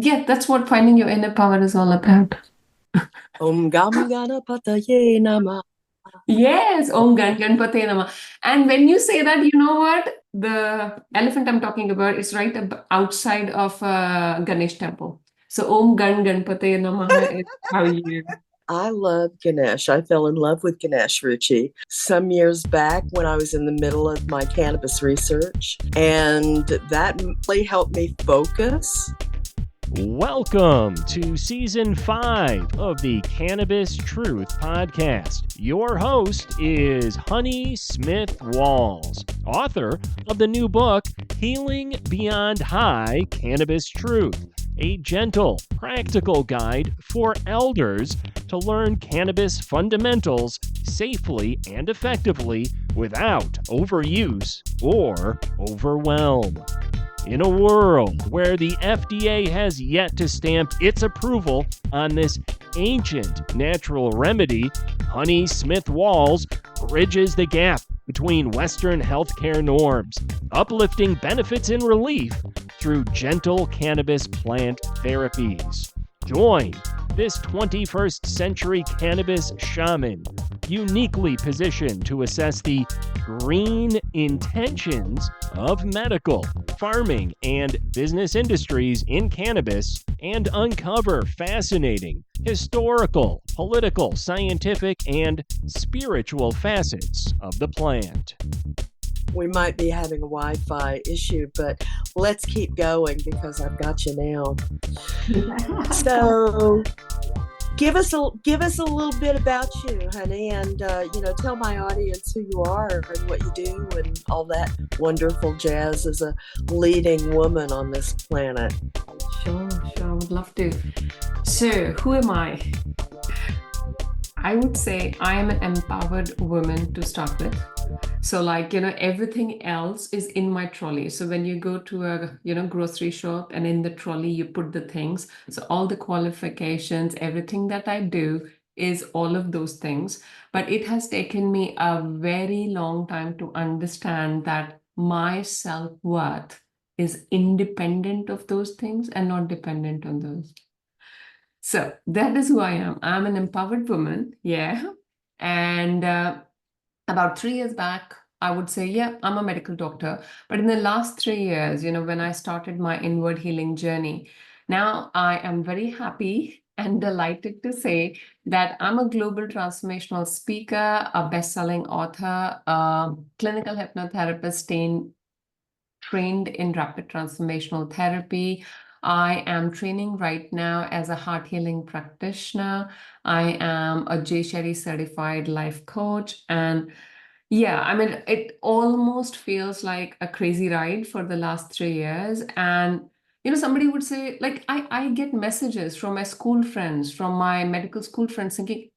Yeah, that's what finding your inner power is all about. Om Gam Ganapataye Nama. Yes, Om Ganpate Namah. And when you say that, you know what? The elephant I'm talking about is right outside of Ganesh temple. So Om Ganpate Namaha is how you. I love Ganesh. I fell in love with Ganesh, Ruchi, some years back when I was in the middle of my cannabis research, and that really helped me focus. Welcome to Season 5 of the Cannabis Truth Podcast. Your host is Honey Smith Walls, author of the new book, Healing Beyond High Cannabis Truth, a gentle, practical guide for elders to learn cannabis fundamentals safely and effectively without overuse or overwhelm. In a world where the FDA has yet to stamp its approval on this ancient natural remedy, Honey Smith Walls bridges the gap between Western healthcare norms, uplifting benefits and relief through gentle cannabis plant therapies. Join this 21st century cannabis shaman, uniquely positioned to assess the green intentions of medical, farming, and business industries in cannabis and uncover fascinating historical, political, scientific, and spiritual facets of the plant. We might be having a Wi-Fi issue, but let's keep going because I've got you now. So give us a little bit about you, honey, and tell my audience who you are and what you do and all that wonderful jazz as a leading woman on this planet. Sure, sure, I would love to. So, who am I? I would say I am an empowered woman to start with. So, like, everything else is in my trolley. So when you go to a, grocery shop and in the trolley, you put the things. So all the qualifications, everything that I do is all of those things. But it has taken me a very long time to understand that my self-worth is independent of those things and not dependent on those. So that is who I am. I'm an empowered woman. Yeah. And about 3 years back, I would say, yeah, I'm a medical doctor. But in the last 3 years, when I started my inward healing journey, now I am very happy and delighted to say that I'm a global transformational speaker, a best-selling author, a clinical hypnotherapist, trained in rapid transformational therapy. I am training right now as a heart healing practitioner. I am a J. Sherry certified life coach. And yeah, I mean, it almost feels like a crazy ride for the last 3 years. And, somebody would say, like, I get messages from my school friends, from my medical school friends thinking,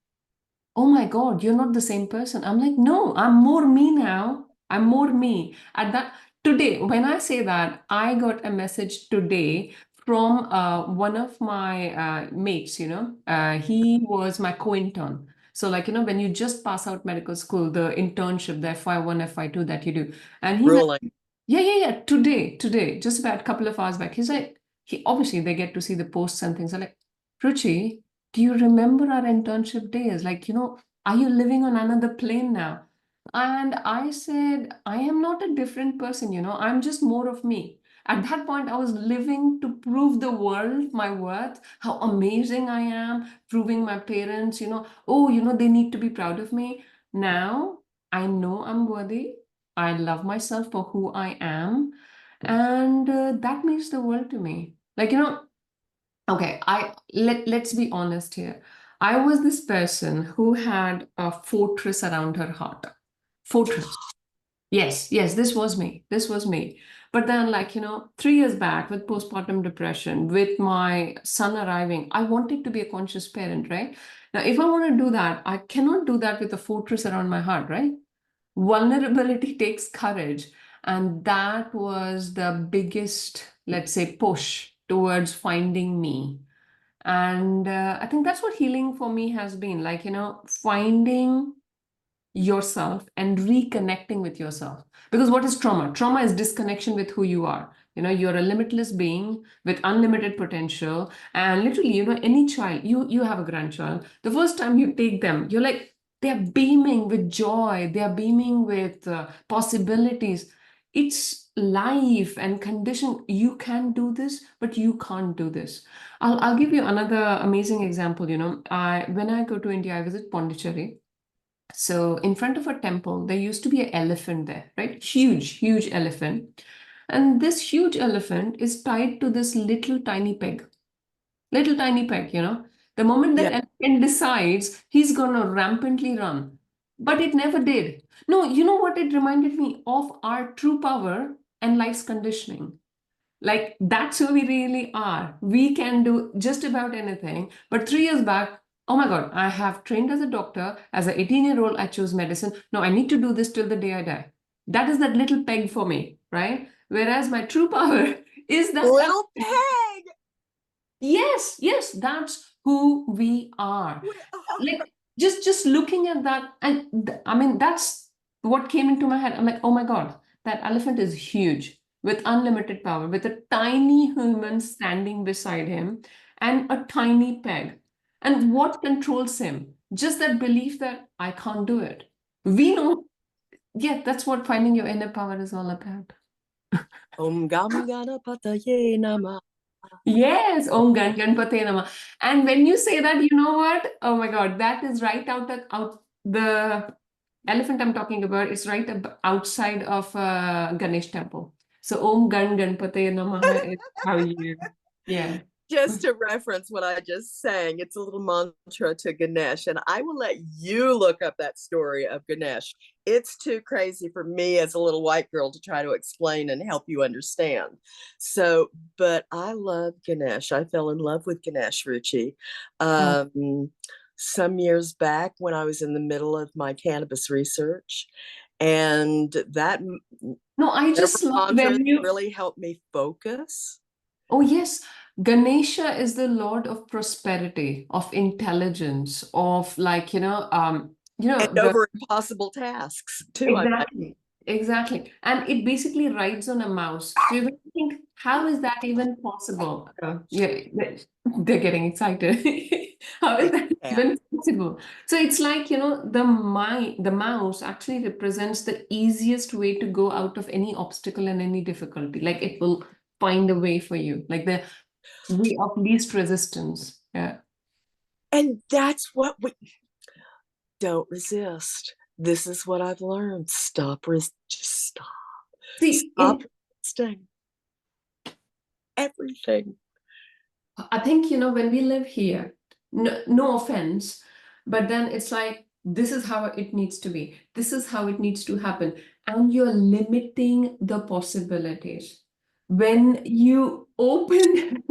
oh my God, you're not the same person. I'm like, no, I'm more me now. I'm more me. At that today, when I say that, I got a message today from one of my mates, he was my co-intern. So like, when you just pass out medical school, the internship, the FY1, FY2 that you do. And he's like, Ruling. yeah, yeah, yeah, today, just about a couple of hours back. He's like, he obviously they get to see the posts and things. I'm like, Ruchi, do you remember our internship days? Like, are you living on another plane now? And I said, I am not a different person, I'm just more of me. At that point, I was living to prove the world my worth, how amazing I am, proving my parents, oh, they need to be proud of me. Now I know I'm worthy. I love myself for who I am. And that means the world to me. Like, okay, let's be honest here. I was this person who had a fortress around her heart. Fortress. Yes, yes, this was me. This was me. But then, like, 3 years back with postpartum depression, with my son arriving, I wanted to be a conscious parent, right? Now, if I want to do that, I cannot do that with a fortress around my heart, right? Vulnerability takes courage. And that was the biggest, let's say, push towards finding me. And I think that's what healing for me has been like, finding yourself and reconnecting with yourself. Because what is trauma? Trauma is disconnection with who you are. You're a limitless being with unlimited potential. And literally, any child, you have a grandchild, the first time you take them, you're like, they're beaming with joy, they're beaming with possibilities. It's life and condition. You can do this, but you can't do this. I'll give you another amazing example. When I go to India, I visit Pondicherry. So in front of a temple, there used to be an elephant there, right? Huge, huge elephant. And this huge elephant is tied to this little tiny peg. Little tiny peg. The moment Yeah. that elephant decides he's gonna rampantly run. But it never did. No, you know what it reminded me of? Our true power and life's conditioning. Like that's who we really are. We can do just about anything. But 3 years back, oh my God, I have trained as a doctor. As an 18-year-old, I chose medicine. No, I need to do this till the day I die. That is that little peg for me, right? Whereas my true power is that Little peg. yes, yes, that's who we are. We are. Like just looking at that, and I mean that's what came into my head. I'm like, oh my God, that elephant is huge with unlimited power, with a tiny human standing beside him and a tiny peg. And what controls him? Just that belief that I can't do it. We know, yeah, that's what finding your inner power is all about. Om Gam Ganapataye Namah. Yes, Om Ganpate Namah. And when you say that, you know what? Oh my God, that is right out the elephant I'm talking about is right outside of Ganesh temple. So Om Ganpate Namah is how you, yeah. Just to reference what I just sang, it's a little mantra to Ganesh, and I will let you look up that story of Ganesh. It's too crazy for me as a little white girl to try to explain and help you understand. So, but I love Ganesh. I fell in love with Ganesh, Ruchi. Some years back when I was in the middle of my cannabis research, and that No, I just love mantra when you. really helped me focus. Oh, yes. Ganesha is the lord of prosperity, of intelligence, of like, And the over impossible tasks too. exactly, exactly. And it basically rides on a mouse. So you think, how is that even possible? Yeah, they're getting excited. How is that Yeah. even possible? So it's like, the mouse actually represents the easiest way to go out of any obstacle and any difficulty. Like it will find a way for you, like the way of least resistance. Yeah. And that's what we don't resist. This is what I've learned. Just stop. See, Stop resisting everything. I think, when we live here, no offense, but then it's like, this is how it needs to be. This is how it needs to happen. And you're limiting the possibilities. When you open,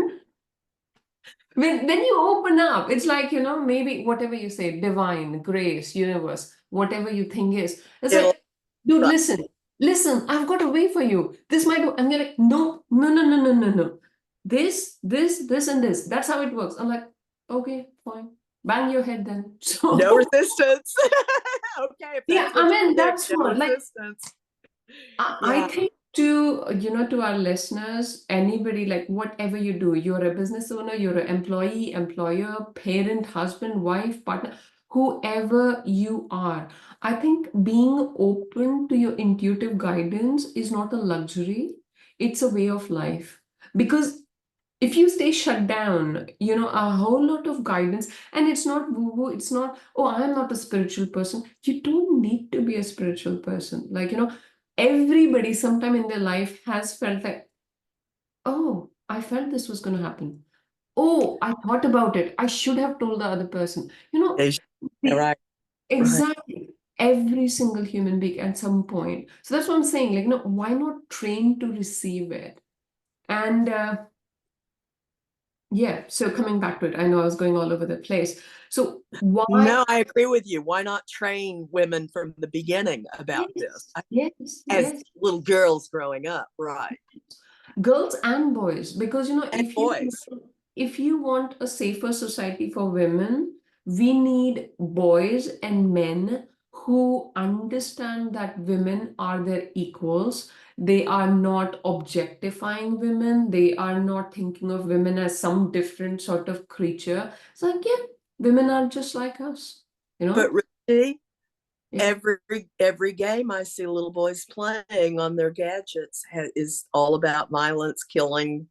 when you open up, it's like, maybe whatever you say, divine, grace, universe, whatever you think is, it's It'll, like, dude, right. listen, I've got a way for you. This might do, and you're like, no, no, no, no, no, no, no. This, and this. That's how it works. I'm like, okay, fine. Bang your head then. So No resistance. Okay, if yeah, that's what I mean, you do, that's no what, like, resistance. I think to our listeners, anybody, like whatever you do, you're a business owner, you're an employee, employer, parent, husband, wife, partner, whoever you are, I think being open to your intuitive guidance is not a luxury, it's a way of life. Because if you stay shut down, a whole lot of guidance, and it's not woo-woo, it's not, oh, I'm not a spiritual person. You don't need to be a spiritual person. Like, everybody sometime in their life has felt like, oh, I felt this was going to happen. Oh, I thought about it. I should have told the other person. Yeah, right. Exactly. Every single human being at some point. So that's what I'm saying. Like, why not train to receive it? And yeah, so coming back to it, I know I was going all over the place. So why? No, I agree with you. Why not train women from the beginning about this? Yes, As yes. little girls growing up, right? Girls and boys, because And boys. if you want a safer society for women, we need boys and men who understand that women are their equals. They are not objectifying women. They are not thinking of women as some different sort of creature. It's like, yeah, women are just like us, you know? But Ruchi, Yeah. every game I see little boys playing on their gadgets is all about violence, killing,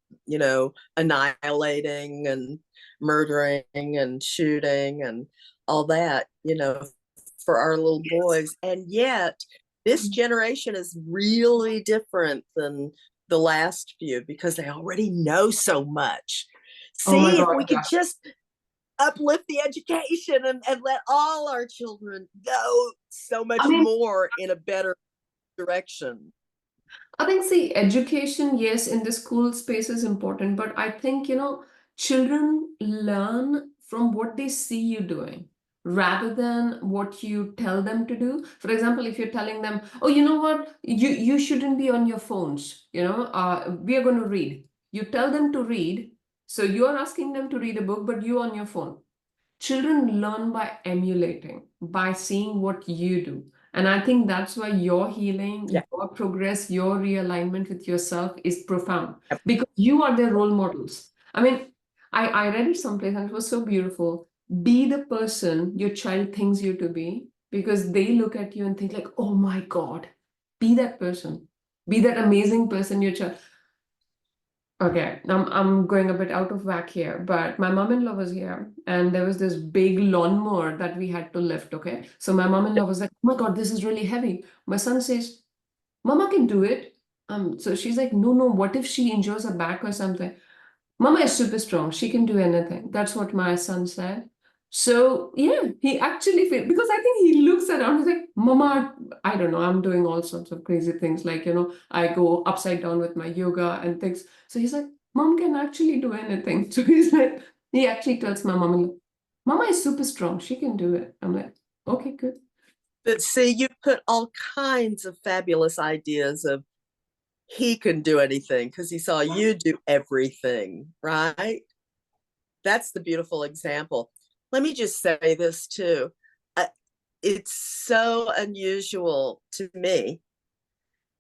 annihilating and murdering and shooting and all that, for our little boys. And yet this generation is really different than the last few because they already know so much. Oh my See, if God, we could yeah. just uplift the education and let all our children go so much I mean, more in a better direction. I think, see, education, yes, in the school space is important, but I think, children learn from what they see you doing rather than what you tell them to do. For example, if you're telling them, oh, you know what, you shouldn't be on your phones, we are going to read. You tell them to read, so you are asking them to read a book, but you on your phone. Children learn by emulating, by seeing what you do. And I think that's why your healing, Yeah. your progress, your realignment with yourself is profound because you are their role models. I mean, I read it someplace and it was so beautiful. Be the person your child thinks you to be because they look at you and think like, oh my God, be that person. Be that amazing person your child. Okay, I'm going a bit out of whack here, but my mom-in-law was here and there was this big lawnmower that we had to lift, okay? So my mom-in-law was like, oh my God, this is really heavy. My son says, Mama can do it. So she's like, no, no, what if she injures her back or something? Mama is super strong. She can do anything. That's what my son said. So yeah, he actually feel because I think he looks around. He's like, Mama, I don't know. I'm doing all sorts of crazy things. Like, I go upside down with my yoga and things. So he's like, Mom can actually do anything. So he's like, he actually tells my mom, Mama is super strong. She can do it. I'm like, okay, good. But see, you put all kinds of fabulous ideas of he can do anything because he saw you do everything, right? That's the beautiful example. Let me just say this too. It's so unusual to me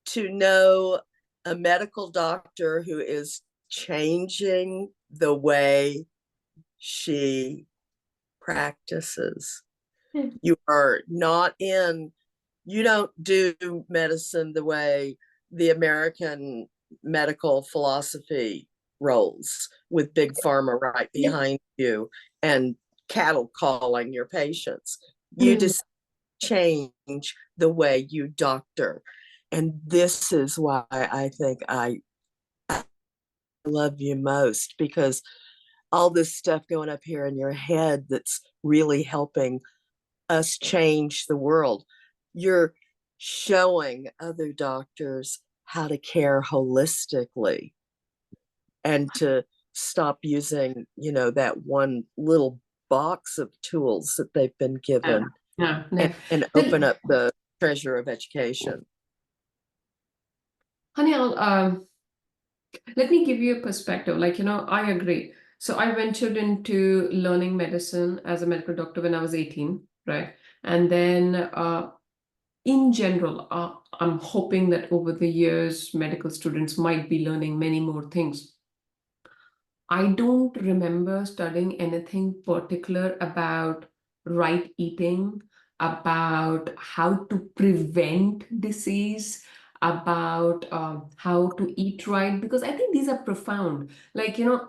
to know a medical doctor who is changing the way she practices. You are not you don't do medicine the way the American medical philosophy rolls with big pharma right behind you and cattle calling your patients. You just change the way you doctor. And this is why I think I love you most, because all this stuff going up here in your head that's really helping us change the world. You're showing other doctors how to care holistically and to stop using, that one little box of tools that they've been given Yeah, yeah. and open up the treasure of education. Honey, let me give you a perspective. Like, I agree. So I ventured into learning medicine as a medical doctor when I was 18, right? And then in general, I'm hoping that over the years, medical students might be learning many more things. I don't remember studying anything particular about right eating, about how to prevent disease, about how to eat right, because I think these are profound. Like, and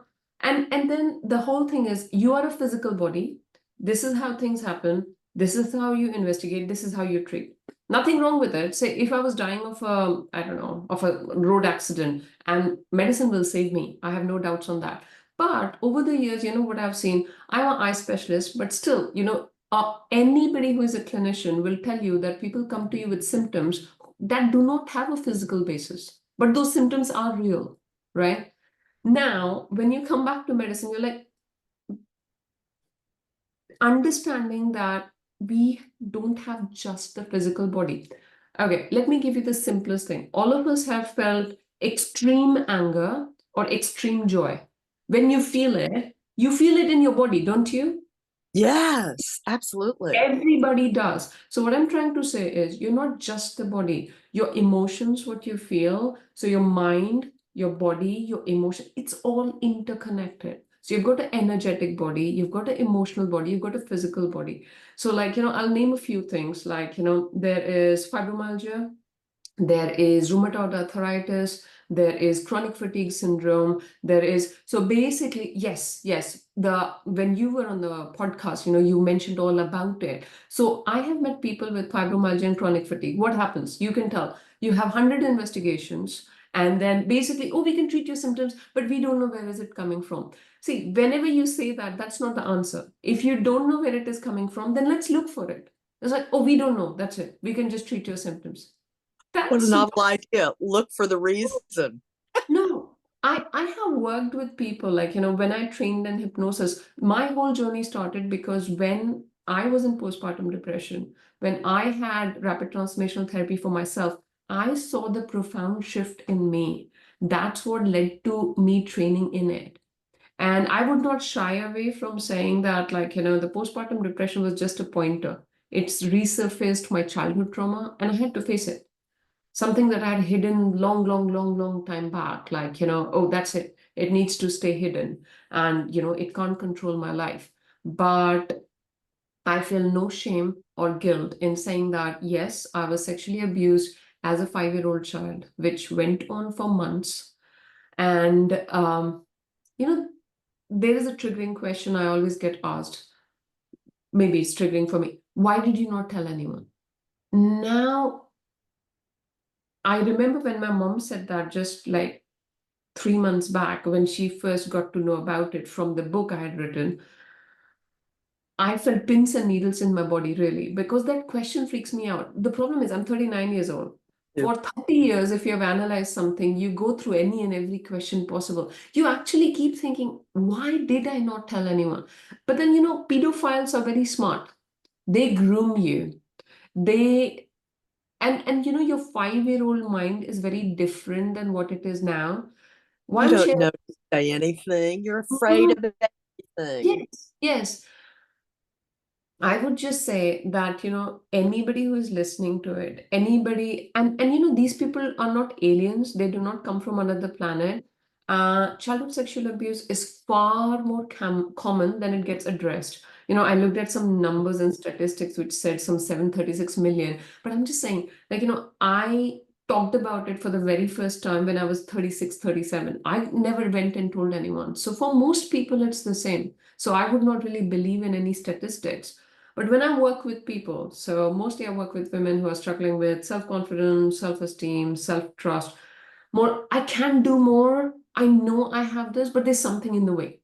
then the whole thing is you are a physical body. This is how things happen. This is how you investigate. This is how you treat. Nothing wrong with it. Say if I was dying of I don't know, of a road accident and medicine will save me. I have no doubts on that. But over the years, what I've seen, I'm an eye specialist, but still, anybody who is a clinician will tell you that people come to you with symptoms that do not have a physical basis, but those symptoms are real, right? Now, when you come back to medicine, you're like, understanding that we don't have just the physical body. Okay, let me give you the simplest thing. All of us have felt extreme anger or extreme joy. When you feel it in your body, don't you? Yes, absolutely. Everybody does. So what I'm trying to say is you're not just the body, your emotions, what you feel. So your mind, your body, your emotion, it's all interconnected. So you've got an energetic body, you've got an emotional body, you've got a physical body. So like, I'll name a few things like, there is fibromyalgia, there is rheumatoid arthritis, there is chronic fatigue syndrome, there is, so basically, yes, when you were on the podcast, you mentioned all about it. So I have met people with fibromyalgia and chronic fatigue. What happens? You can tell you have 100 investigations, and then basically, oh, we can treat your symptoms, but we don't know where is it coming from. See, whenever you say that, that's not the answer. If you don't know where it is coming from, then let's look for it. It's like, oh, we don't know, that's it, we can just treat your symptoms. What a That's novel idea. Look for the reason. no. I have worked with people like, when I trained in hypnosis, my whole journey started because when I was in postpartum depression, when I had rapid transformational therapy for myself, I saw the profound shift in me. That's what led to me training in it. And I would not shy away from saying that, like, the postpartum depression was just a pointer. It's resurfaced my childhood trauma, and I had to face it, something that I had hidden long time back. Like, oh, that's it. It needs to stay hidden. And, it can't control my life. But I feel no shame or guilt in saying that, yes, I was sexually abused as a 5-year-old child, which went on for months. And, you know, there is a triggering question I always get asked. Maybe it's triggering for me. Why did you not tell anyone? Now, I remember when my mom said that just like 3 months back when she first got to know about it from the book I had written. I felt pins and needles in my body, really, because that question freaks me out. The problem is, I'm 39 years old. Yeah. For 30 years, if you have analyzed something, you go through any and every question possible. You actually keep thinking, why did I not tell anyone? But then, pedophiles are very smart. They groom you. They and your 5-year-old mind is very different than what it is now. You One don't share. know to say anything. You're afraid Mhm. of everything. Yes. I would just say that, anybody who is listening to it, anybody, and these people are not aliens, they do not come from another planet. Childhood sexual abuse is far more common than it gets addressed. I looked at some numbers and statistics which said some 736 million, but I'm just saying, like, I talked about it for the very first time when I was 36, 37. I never went and told anyone. So for most people, it's the same. So I would not really believe in any statistics. But when I work with people, so mostly I work with women who are struggling with self-confidence, self-esteem, self-trust, more, I can do more. I know I have this, but there's something in the way,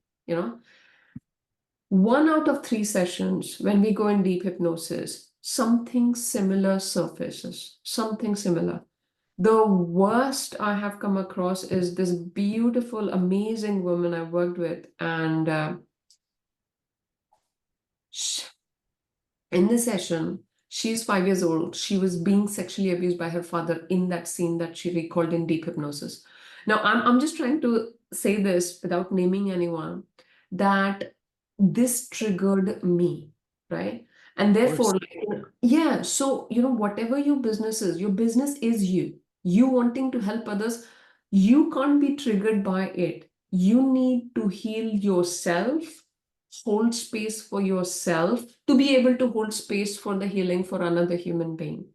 1 out of 3 sessions, when we go in deep hypnosis, something similar surfaces, something similar. The worst I have come across is this beautiful, amazing woman I worked with, and in the session, she's 5 years old. She was being sexually abused by her father in that scene that she recalled in deep hypnosis. Now, I'm just trying to say this without naming anyone, that this triggered me, right? And Of course. therefore, yeah, so, whatever your business is you. You wanting to help others, you can't be triggered by it. You need to heal yourself, hold space for yourself to be able to hold space for the healing for another human being.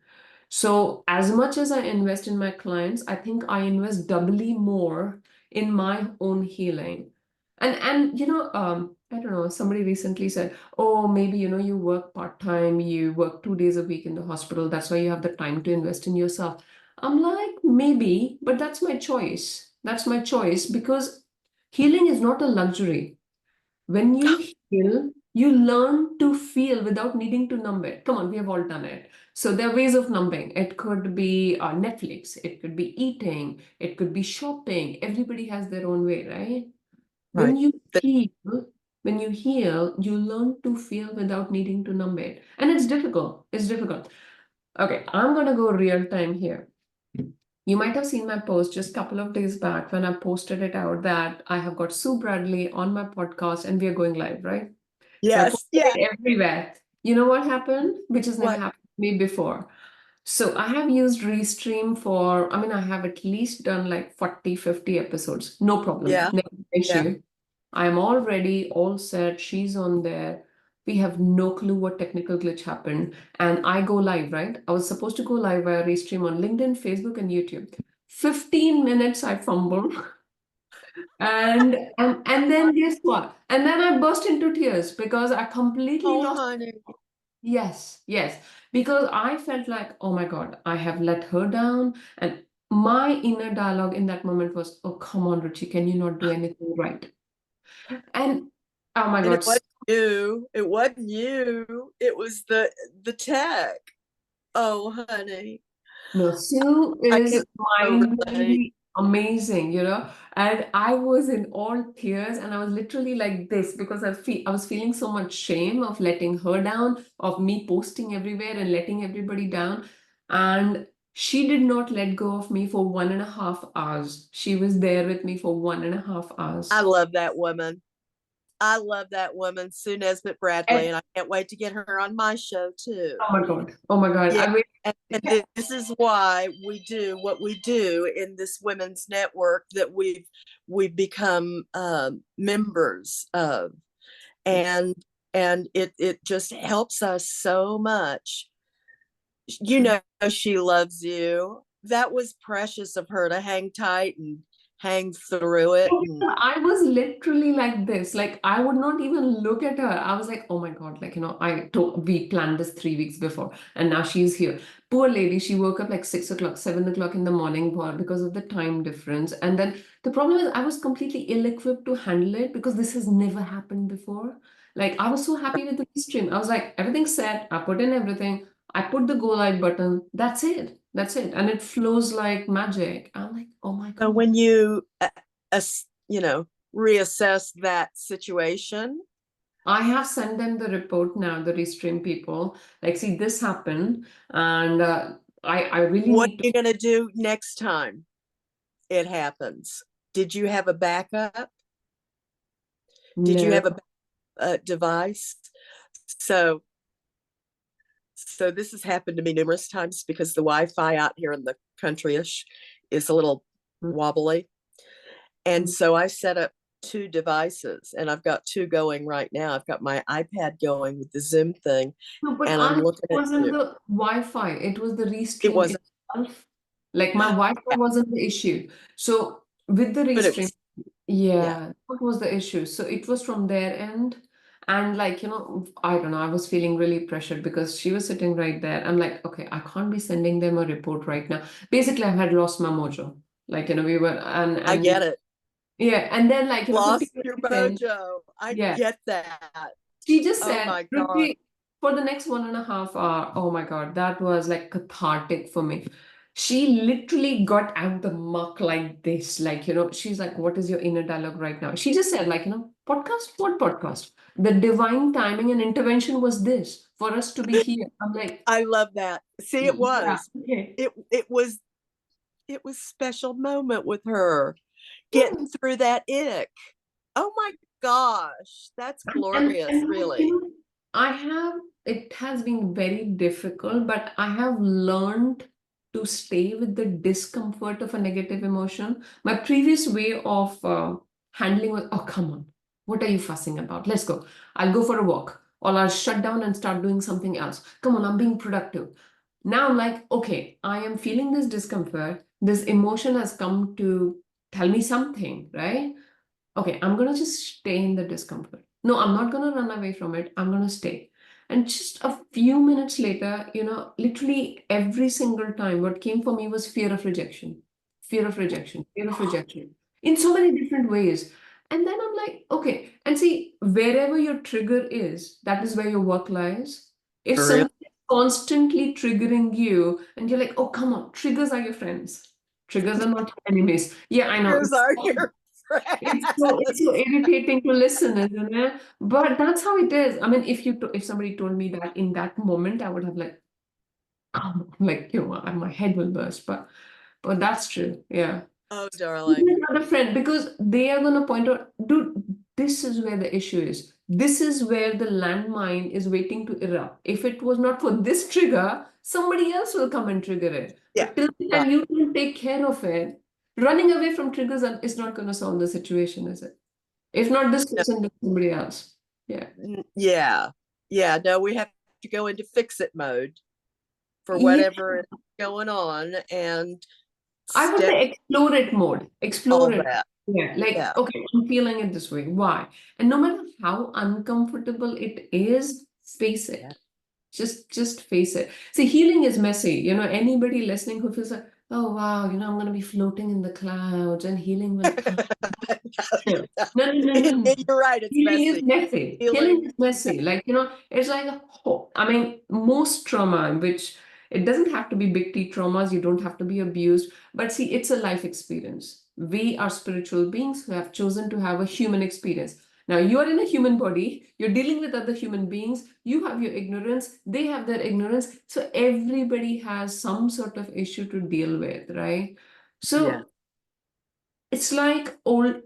So as much as I invest in my clients, I think I invest doubly more in my own healing. And I don't know, somebody recently said, oh, maybe, you work part-time, you work 2 days a week in the hospital, that's why you have the time to invest in yourself. I'm like, maybe, but that's my choice. That's my choice because healing is not a luxury. When you heal, you learn to feel without needing to numb it. Come on, we have all done it. So there are ways of numbing. It could be Netflix, it could be eating, it could be shopping. Everybody has their own way, right? When Right. you heal, you learn to feel without needing to numb it. And it's difficult. It's difficult. Okay, I'm gonna go real time here. You might have seen my post just a couple of days back when I posted it out that I have got Sue Bradley on my podcast and we are going live, right? So I put Yes. Yeah. it everywhere. You know what happened? Which has never What? happened to me before. So I have used Restream for, I mean, I have at least done like 40, 50 episodes. No problem. Yeah. Never an Yeah. issue. I'm all ready, all set. She's on there. We have no clue what technical glitch happened. And I go live, right? I was supposed to go live via Restream on LinkedIn, Facebook, and YouTube. 15 minutes I fumbled. And then guess what? And then I burst into tears because I completely Oh, lost. honey. Yes, yes. Because I felt like, oh my God, I have let her down. And my inner dialogue in that moment was, oh, come on, Ruchi, can you not do anything right? And oh my And God, it wasn't you. It wasn't you. It was the tech. Oh, honey. no, Sue I is can so relate. mind-blowingly amazing, you know. And I was in all tears and I was literally like this because I was feeling so much shame of letting her down, of me posting everywhere and letting everybody down. And she did not let go of me for 1.5 hours. She was there with me for 1.5 hours. I love that woman. I love that woman, Sue Nesbitt Bradley, And and I can't wait to get her on my show too. oh my God. Oh my God. Yeah. I mean, And this is why we do what we do in this women's network that we've become members of, yes. and it just helps us so much. You know, she loves you. That was precious of her to hang tight and hang through it. And I was literally like this. Like I would not even look at her. I was like, oh my God, like we planned this 3 weeks before, and now she's here. Poor lady, she woke up like 6 o'clock, 7 o'clock in the morning because of the time difference. And then the problem is I was completely ill-equipped to handle it because this has never happened before. Like I was so happy with the stream. I was like, everything's set. I put in everything. I put the go live button. That's it. That's it. And it flows like magic. I'm like, oh my so God. when you, you know, reassess that situation, I have sent them the report now, the Restream people. Like, see, this happened, and I really what need are you going to do next time it happens? Did you have a backup? to Did you know. have a device? So this has happened to me numerous times because the Wi-Fi out here in the country-ish is a little wobbly. And so I set up 2 devices, and I've got 2 going right now. I've got my iPad going with the Zoom thing, No, but and I'm it looking at wasn't you. the Wi-Fi. It was the It Restream wasn't, itself. Like my Wi-Fi wasn't the issue. So with the but it Restream, was, yeah. yeah, what was the issue? So it was from their end. And like, I don't know, I was feeling really pressured because she was sitting right there. I'm like, okay, I can't be sending them a report right now. Basically, I had lost my mojo. Like, we were, I and get it. yeah, and then like, 50 Lost your minutes in, mojo. I yeah, get that. she just Oh said, my God. Ruchi, for the next 1.5 hour, oh my God, that was like cathartic for me. She literally got out the muck like this, like, she's like, what is your inner dialogue right now? She just said, like, podcast? What podcast? The divine timing and intervention was this for us to be here. I'm like, I love that. See, it yeah, was. okay. It was special moment with her getting Yeah. through that ick. Oh my gosh, that's glorious, And like, really. it has been very difficult, but I have learned to stay with the discomfort of a negative emotion. My previous way of handling was, oh, come on, what are you fussing about? Let's go. I'll go for a walk, or I'll shut down and start doing something else. Come on, I'm being productive. Now I'm like, okay, I am feeling this discomfort. This emotion has come to tell me something, right? Okay, I'm gonna just stay in the discomfort. No, I'm not gonna run away from it. I'm gonna stay. And just a few minutes later, literally every single time, what came for me was fear of rejection, fear of rejection, fear of rejection in so many different ways. And then I'm like, okay, and see, wherever your trigger is, that is where your work lies. If Sure is. something is constantly triggering you, and you're like, oh, come on, triggers are your friends. Triggers are not your enemies. Yeah, I know. Here's our your It's so irritating to listen, isn't it? But that's how it is. I mean, if somebody told me that in that moment, I would have like, like my head will burst. But that's true. Yeah. Oh, darling. Even not a friend because they are gonna point out, dude, this is where the issue is. This is where the landmine is waiting to erupt. If it was not for this trigger, somebody else will come and trigger it. Yeah, But till the time you can take care of it, running away from triggers is not going to solve the situation, is it? If not this person, then somebody else. Yeah. No, we have to go into fix-it mode for Yeah. whatever is going on, and I would say explore it mode. Explore all it. that. Yeah, like, Yeah. okay, I'm feeling it this way. Why? And no matter how uncomfortable it is, face it. Yeah. Just face it. See, healing is messy. You know, anybody listening who feels like, oh wow, you know, I'm gonna be floating in the clouds and healing will come. No, no, no, no, no. You're right, it's Healing is messy. messy. Healing is messy. Like, you know, it's like I mean, most trauma, which it doesn't have to be big T traumas, you don't have to be abused, but see, it's a life experience. We are spiritual beings who have chosen to have a human experience. Now, you are in a human body, you're dealing with other human beings, you have your ignorance, they have their ignorance. So everybody has some sort of issue to deal with, right? So Yeah. it's like opening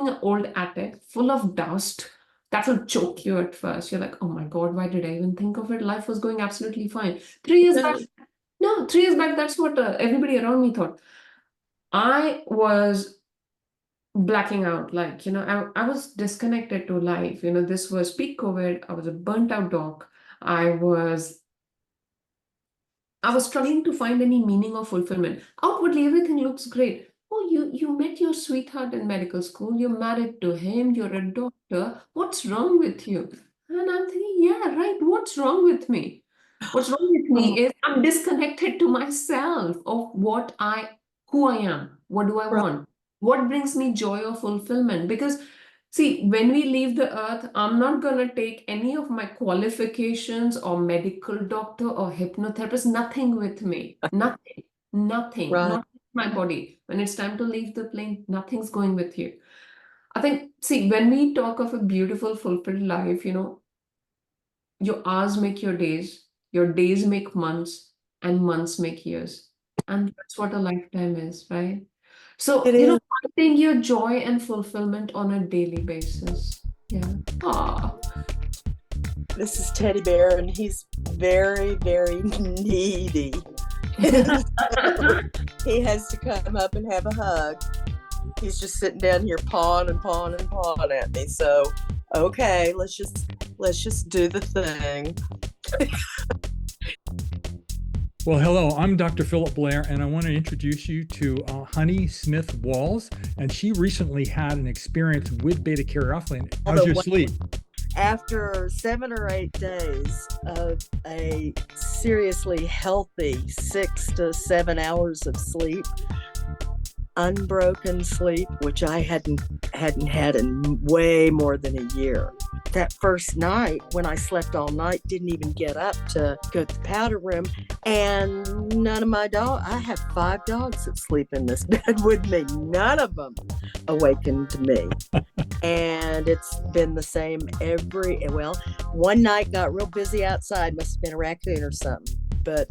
an old attic full of dust that will choke you at first. You're like, oh my God, why did I even think of it? Life was going absolutely fine. 3 years back, no, 3 years back, that's what everybody around me thought. I was blacking out, like, you know, I was disconnected to life. You know, this was peak COVID. I was a burnt out dog. I was struggling to find any meaning or fulfillment. Outwardly, everything looks great. Oh, you met your sweetheart in medical school. You're married to him. You're a doctor. What's wrong with you? And I'm thinking, yeah, right. What's wrong with me? What's wrong with me is I'm disconnected to myself of who I am. What do I want? What brings me joy or fulfillment? Because see, when we leave the earth, I'm not going to take any of my qualifications or medical doctor or hypnotherapist, nothing with me. Nothing, nothing, Right. not my body. When it's time to leave the plane, nothing's going with you. I think, see, when we talk of a beautiful, fulfilled life, you know, your hours make your days make months, and months make years. And that's what a lifetime is, right? So, It you know, is. finding your joy and fulfillment on a daily basis. Yeah. Ah. This is Teddy Bear, and he's very, very needy. He has to come up and have a hug. He's just sitting down here pawing and pawing and pawing at me. So, okay, let's just do the thing. Well, hello, I'm Dr. Philip Blair, and I want to introduce you to Honey Smith Walls. And she recently had an experience with beta caryophyllene. How's your sleep? After 7 or 8 days of a seriously healthy 6 to 7 hours of sleep, unbroken sleep, which I hadn't had in way more than a year. That first night when I slept all night, didn't even get up to go to the powder room, and none of my dogs, I have 5 dogs that sleep in this bed with me, none of them awakened me. And it's been the same one night got real busy outside, must have been a raccoon or something, but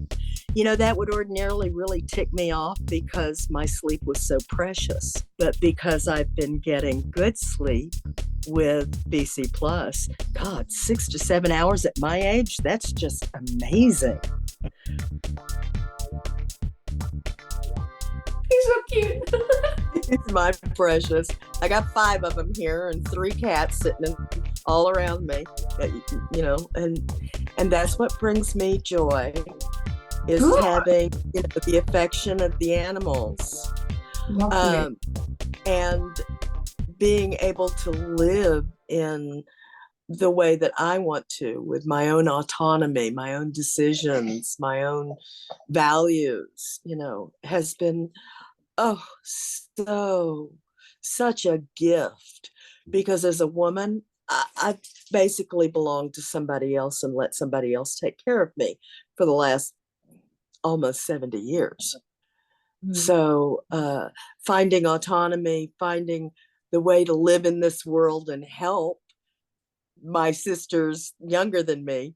you know, that would ordinarily really tick me off because my sleep was so precious. But because I've been getting good sleep with BC Plus, God, 6 to 7 hours at my age, that's just amazing. He's so cute. It's my precious. I got 5 of them here and 3 cats sitting all around me, you know, and that's what brings me joy. Is having, you know, the affection of the animals, and being able to live in the way that I want to, with my own autonomy, my own decisions, my own values, you know, has been, such a gift. Because as a woman, I basically belonged to somebody else and let somebody else take care of me for the last almost 70 years. Mm-hmm. So finding autonomy, finding the way to live in this world and help my sisters younger than me,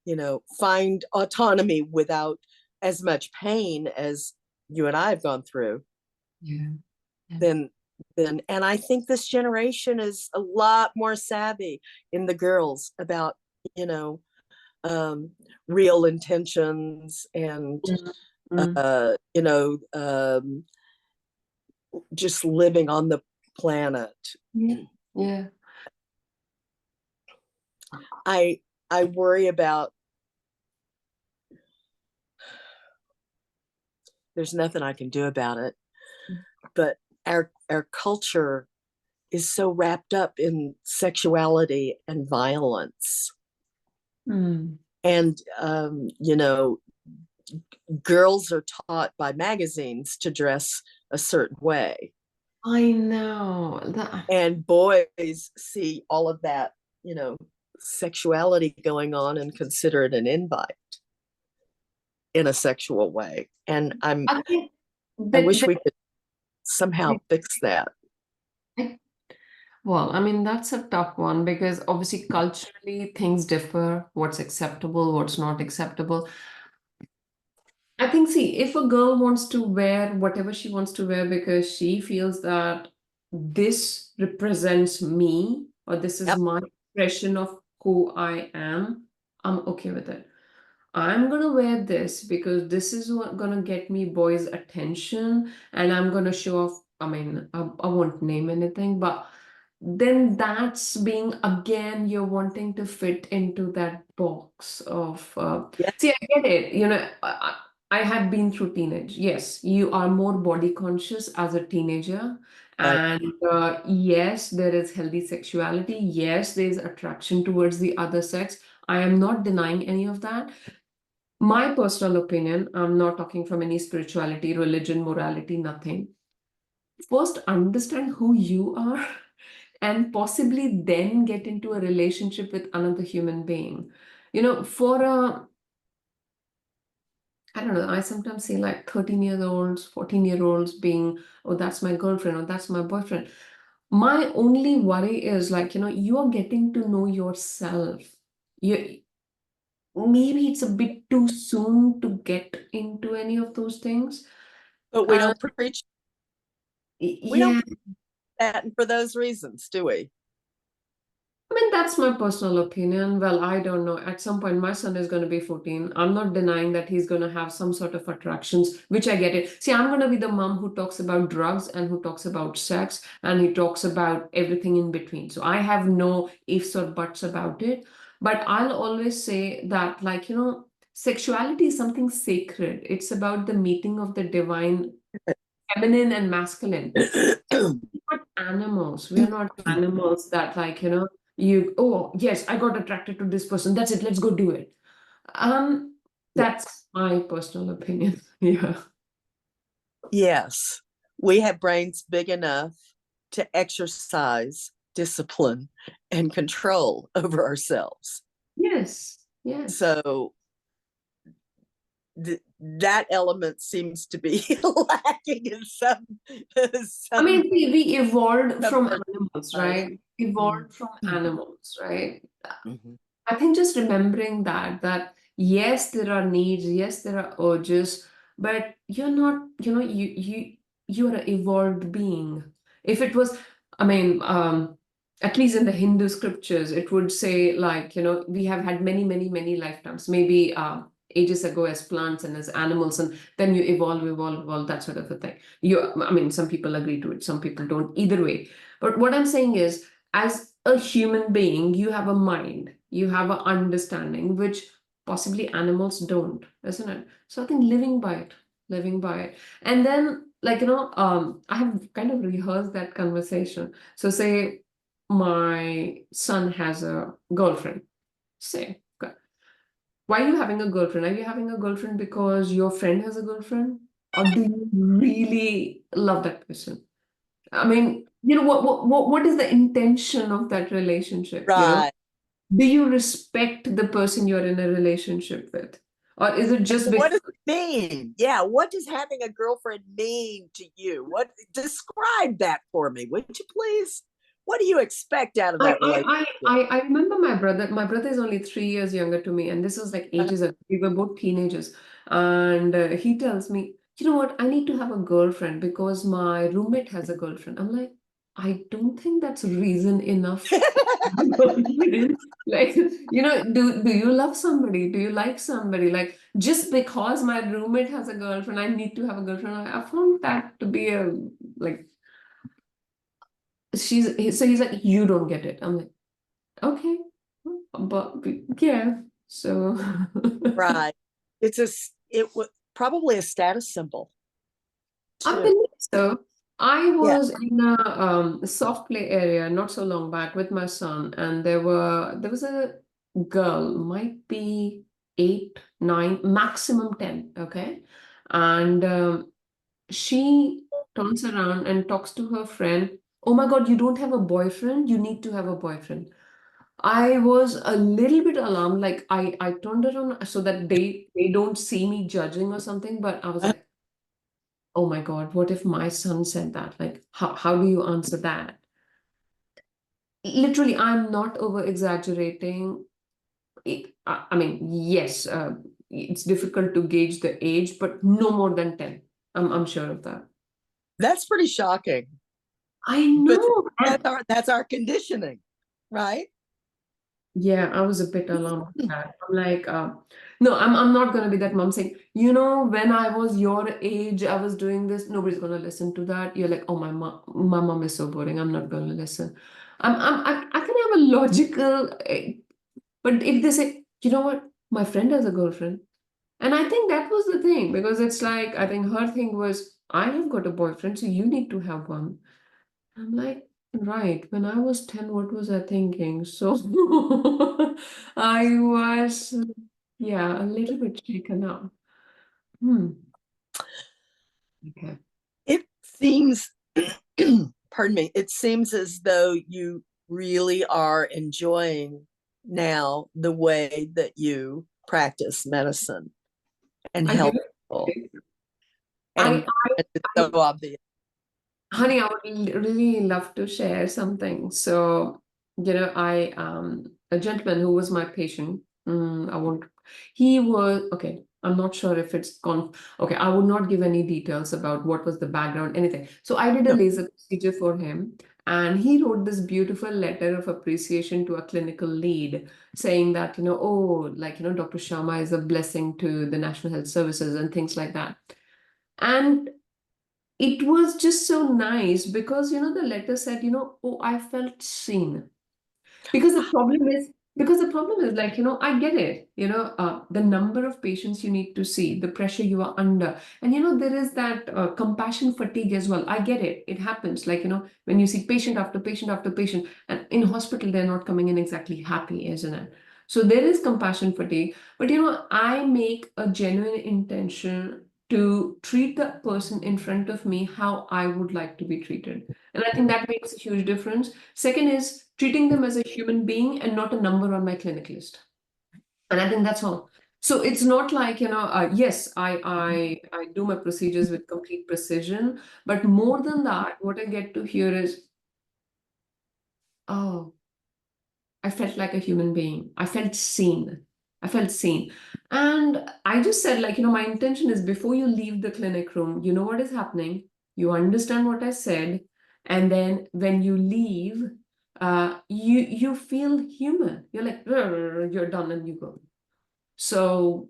you know, find autonomy without as much pain as you and I have gone through. Yeah. Then And I think this generation is a lot more savvy in the girls about, you know, real intentions and, you know, just living on the planet. Yeah. I worry about, there's nothing I can do about it, but our culture is so wrapped up in sexuality and violence. And you know, girls are taught by magazines to dress a certain way. I know. And boys see all of that, you know, sexuality going on and consider it an invite in a sexual way. And I think I wish we could somehow fix that. Well, I mean, that's a tough one because obviously culturally things differ, what's acceptable, what's not acceptable. I think, see, if a girl wants to wear whatever she wants to wear because she feels that this represents me or this is Yep. my expression of who I am, I'm okay with it. I'm gonna wear this because this is what gonna get me boys' attention, and I'm gonna show off. I mean, I won't name anything, but then that's being again, you're wanting to fit into that box of. Yeah. See, I get it. You know, I have been through teenage. Yes, you are more body conscious as a teenager. Right. And yes, there is healthy sexuality. Yes, there is attraction towards the other sex. I am not denying any of that. My personal opinion, I'm not talking from any spirituality, religion, morality, nothing. First, understand who you are and possibly then get into a relationship with another human being. You know, for I don't know, I sometimes see like 13-year-olds, 14-year-olds being, oh, that's my girlfriend or that's my boyfriend. My only worry is like, you know, you are getting to know yourself. You, maybe it's a bit too soon to get into any of those things. But we don't preach. We don't Yeah, preach that for those reasons, do we? I mean, that's my personal opinion. Well, I don't know. At some point, my son is going to be 14. I'm not denying that he's going to have some sort of attractions, which I get it. See, I'm going to be the mom who talks about drugs and who talks about sex and he talks about everything in between. So I have no ifs or buts about it. But I'll always say that, like, you know, sexuality is something sacred. It's about the meeting of the divine, feminine and masculine. We're not animals. We are not animals that, like, you know, you, oh, yes, I got attracted to this person. That's it. Let's go do it. That's my personal opinion. Yeah. Yes. We have brains big enough to exercise discipline and control over ourselves. Yes. Yes. So that element seems to be lacking in some. I mean, we evolved some from person. animals, right? Evolved from animals, right? Mhm. I think just remembering that yes, there are needs, yes, there are urges, but you're not, you know, you're an evolved being. If it was, I mean, at least in the Hindu scriptures, it would say like, you know, we have had many, many, many lifetimes, maybe ages ago as plants and as animals, and then you evolve, that sort of a thing. I mean, some people agree to it, some people don't. Either way, but what I'm saying is, as a human being, you have a mind, you have an understanding, which possibly animals don't, isn't it? So I think living by it. And then, like, you know, I have kind of rehearsed that conversation. So say my son has a girlfriend, say, okay. Why are you having a girlfriend? Are you having a girlfriend because your friend has a girlfriend? Or do you really love that person? I mean, you know, what is the intention of that relationship, you know? Right. Do you respect the person you're in a relationship with? Or is it just What because does it mean? Yeah. What does having a girlfriend mean to you? What, describe that for me, would you please? What do you expect out of I, that relationship? I remember my brother. My brother is only 3 years younger to me, and this was like ages ago. We were both teenagers, and he tells me, "You know what? I need to have a girlfriend because my roommate has a girlfriend." I'm like, I don't think that's reason enough. Like, do you love somebody? Do you like somebody? Like, just because my roommate has a girlfriend, I need to have a girlfriend. I found that to be a like so he's like, you don't get it. I'm like, okay, but yeah. So Right. It was probably a status symbol I too. believe so. I Yeah. was in a soft play area not so long back with my son, and there was a girl, might be 8, 9, maximum 10, okay? And she turns around and talks to her friend. Oh my God, you don't have a boyfriend? You need to have a boyfriend. I was a little bit alarmed, like I turned around so that they don't see me judging or something, but I was like, oh my God, what if my son said that? Like, how do you answer that? Literally, I'm not over exaggerating. I mean, yes, it's difficult to gauge the age, but no more than 10. I'm sure of that. That's pretty shocking. I But know. that's our conditioning, right? Yeah, I was a bit alarmed with that. I'm like, no, I'm not gonna be that mom saying, when I was your age, I was doing this. Nobody's gonna listen to that. You're like, oh, my mom is so boring. I'm not gonna listen. I can have a logical, but if they say, you know what, my friend has a girlfriend, and I think that was the thing because it's like I think her thing was, I have got a boyfriend, so you need to have one. I'm like, right, when I was 10, what was I thinking? So I was, yeah, a little bit shaken up. Hmm. Okay. It seems, pardon me, it seems as though you really are enjoying now the way that you practice medicine and I do. help people. I, And it's I, so obvious. Honey, I would really love to share something. So, a gentleman who was my patient, I won't, he was, okay, I'm not sure if it's gone, okay, I would not give any details about what was the background, anything. So I did a No, laser procedure for him, and he wrote this beautiful letter of appreciation to a clinical lead saying that, Dr. Sharma is a blessing to the National Health Services and things like that. And it was just so nice because the letter said, oh, I felt seen. Because the problem is like, I get it, the number of patients you need to see, the pressure you are under. And there is that compassion fatigue as well. I get it. It happens. Like, when you see patient after patient after patient, and in hospital, they're not coming in exactly happy, isn't it? So there is compassion fatigue. But I make a genuine intention to treat the person in front of me how I would like to be treated. And I think that makes a huge difference. Second is treating them as a human being and not a number on my clinic list. And I think that's all. So it's not like, yes, I do my procedures with complete precision, but more than that, what I get to hear is, oh, I felt like a human being. I felt seen. I felt seen. And I just said, like, my intention is before you leave the clinic room, you know what is happening. You understand what I said. And then when you leave, you feel human. You're like, you're done and you go. So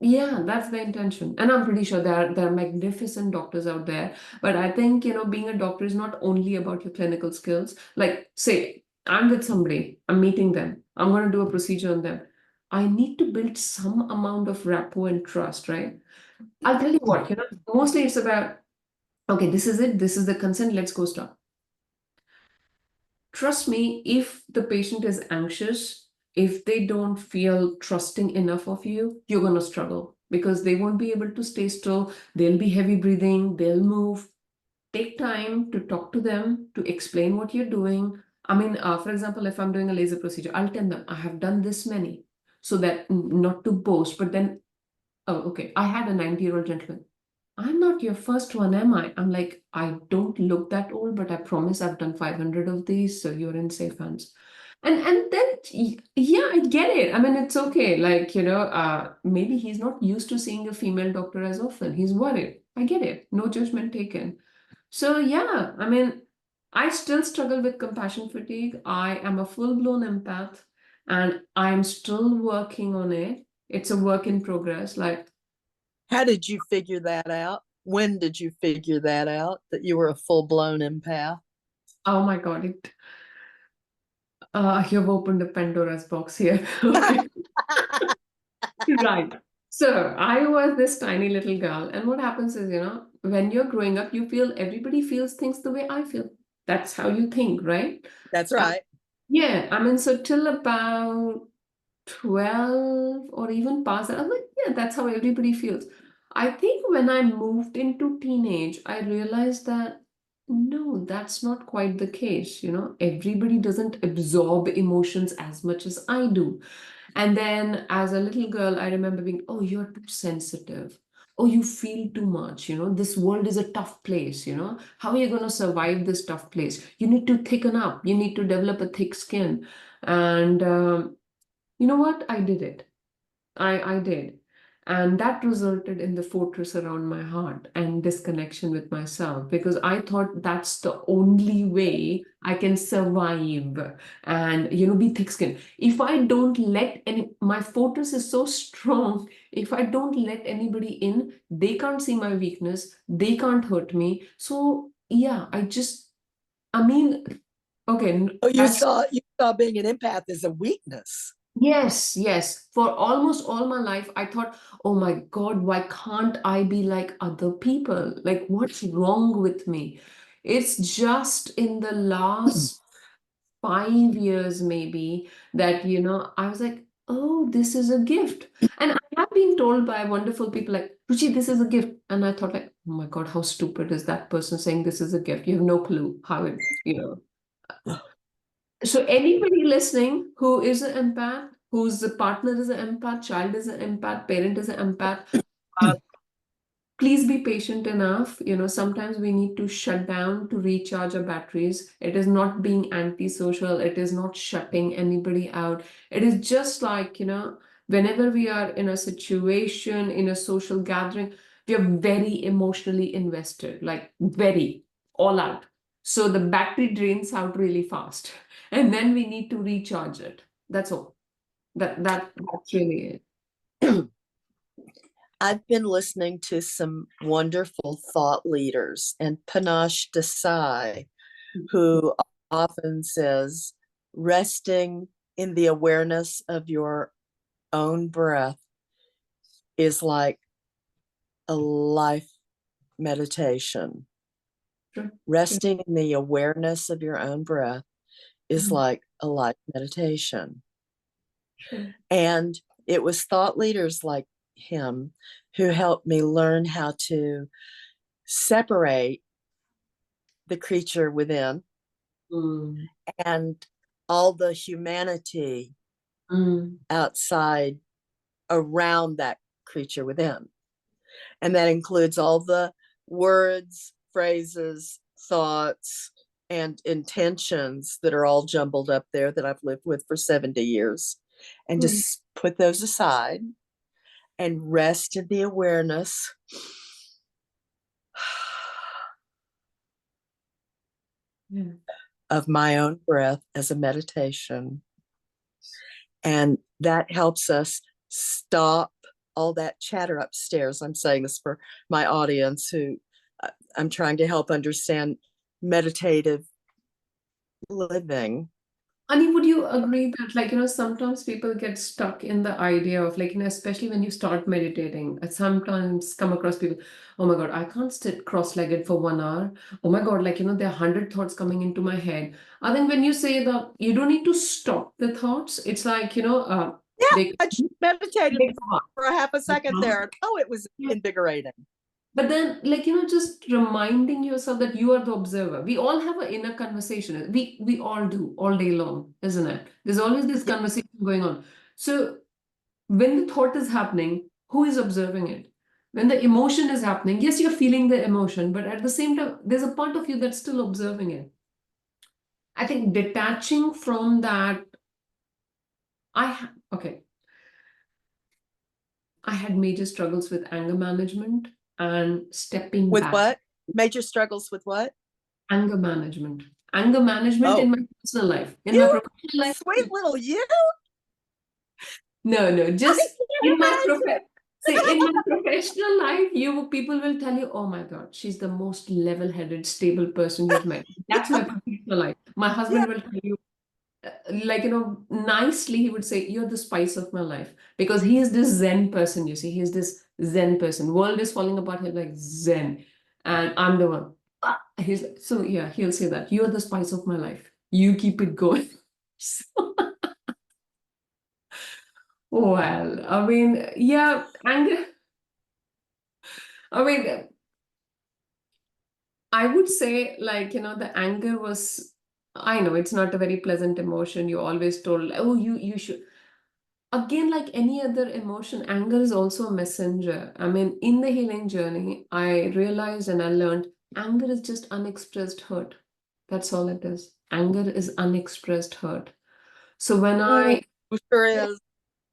yeah, that's the intention. And I'm pretty sure there are magnificent doctors out there. But I think, being a doctor is not only about your clinical skills. Like, say, I'm with somebody, I'm meeting them, I'm going to do a procedure on them. I need to build some amount of rapport and trust, right? I'll tell you what, mostly it's about, okay, this is it, this is the consent, let's go start. Trust me, if the patient is anxious, if they don't feel trusting enough of you, you're going to struggle because they won't be able to stay still. They'll be heavy breathing, they'll move. Take time to talk to them, to explain what you're doing. I mean, for example, if I'm doing a laser procedure, I'll tell them I have done this many so that not to boast, but then, oh, okay, I had a 90-year-old gentleman. I'm not your first one, am I? I'm like, I don't look that old, but I promise I've done 500 of these, so you're in safe hands. And then, yeah, I get it. I mean, it's okay. Like, maybe he's not used to seeing a female doctor as often. He's worried. I get it. No judgment taken. So, yeah, I mean, I still struggle with compassion fatigue. I am a full-blown empath and I'm still working on it. It's a work in progress. Like, How did you figure that out? When did you figure that out, that you were a full-blown empath? oh my God, you've opened a Pandora's box here. Okay. Right. So I was this tiny little girl, and what happens is, when you're growing up, you feel everybody feels things the way I feel. That's how you think, right? That's Uh, right. yeah, I mean, so till about 12 or even past that, I was like, yeah, that's how everybody feels. I think when I moved into teenage, I realized that no, that's not quite the case. Everybody doesn't absorb emotions as much as I do. And then as a little girl, I remember being, oh, you're too sensitive. Oh, you feel too much. This world is a tough place. How are you going to survive this tough place? You need to thicken up. You need to develop a thick skin. And you know what? I did it. I did. And that resulted in the fortress around my heart and disconnection with myself because I thought that's the only way I can survive and, be thick-skinned. If I don't let my fortress is so strong. If I don't let anybody in, they can't see my weakness. They can't hurt me. So, yeah, I mean, okay, Oh, you saw being an empath as a weakness. yes, yes. For almost all my life, I thought, oh my God, why can't I be like other people? Like, what's wrong with me? It's just in the last 5 years, maybe, that, I was like, oh, this is a gift. And I have been told by wonderful people like, Ruchi, this is a gift. And I thought, like, oh my God, how stupid is that person saying this is a gift? You have no clue how it. So anybody listening who is an empath, whose partner is an empath, child is an empath, parent is an empath, uh, please be patient enough. Sometimes we need to shut down to recharge our batteries. It is not being antisocial. It is not shutting anybody out. It is just like, whenever we are in a situation, in a social gathering, we are very emotionally invested, like very all out. So the battery drains out really fast. And then we need to recharge it. That's all. That's really it. I've been listening to some wonderful thought leaders, and Panache Desai, who often says, resting in the awareness of your own breath is like a life meditation. Sure. Resting in the awareness of your own breath is Mhm. like a life meditation. Sure. And it was thought leaders like him who helped me learn how to separate the creature within Mm. and all the humanity Mm. outside around that creature within. And that includes all the words, phrases, thoughts, and intentions that are all jumbled up there that I've lived with for 70 years. And Mm. just put those aside and rest in the awareness Yeah. of my own breath as a meditation. And that helps us stop all that chatter upstairs. I'm saying this for my audience who I'm trying to help understand meditative living. Ani, would you agree that, like, sometimes people get stuck in the idea of, like, especially when you start meditating, I sometimes come across people, oh my God, I can't sit cross-legged for 1 hour. Oh my God, like, there are 100 thoughts coming into my head. I think when you say that you don't need to stop the thoughts, it's like, Yeah, they, I just meditated they come up. for a half a They second come. there. Oh, it was Yeah. invigorating. But then, like, just reminding yourself that you are the observer. We all have an inner conversation. We all do all day long, isn't it? There's always this Yeah. conversation going on. So when the thought is happening, who is observing it? When the emotion is happening, yes, you're feeling the emotion, but at the same time, there's a part of you that's still observing it. I think detaching from that, okay, I had major struggles with anger management and stepping With back. what? Major struggles with what? Anger management. Anger management in Oh, my personal life. In my you professional life, sweet little you. no, I just can in my imagine. see, in my professional life, people will tell you, oh my God, she's the most level-headed, stable person you've met. That's my professional life. My Yeah. husband will tell you, like, nicely, he would say, you're the spice of my life. Because he is this Zen person, you see. He's this Zen person. World is falling apart, he's like Zen. And I'm the one. He's so yeah, he'll say that. You're the spice of my life. You keep it going. So, well, I mean, yeah, anger. I mean, I would say, like, the anger was, I know it's not a very pleasant emotion. You're always told, oh, you should. Again, like any other emotion, anger is also a messenger. I mean, in the healing journey, I realized and I learned anger is just unexpressed hurt. That's all it is. Anger is unexpressed hurt. So when Oh, I, sure is.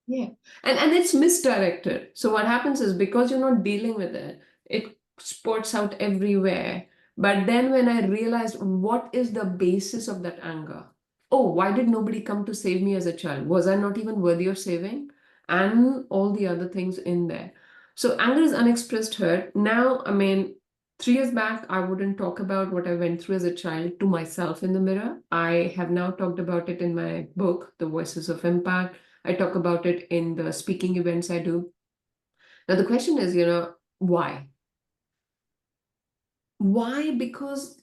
yeah, and it's misdirected. So what happens is because you're not dealing with it, it spurts out everywhere. But then when I realized what is the basis of that anger? Oh, why did nobody come to save me as a child? Was I not even worthy of saving? And all the other things in there. So anger is unexpressed hurt. Now, I mean, 3 years back, I wouldn't talk about what I went through as a child to myself in the mirror. I have now talked about it in my book, The Voices of Impact. I talk about it in the speaking events I do. Now, the question is, why? Why? Because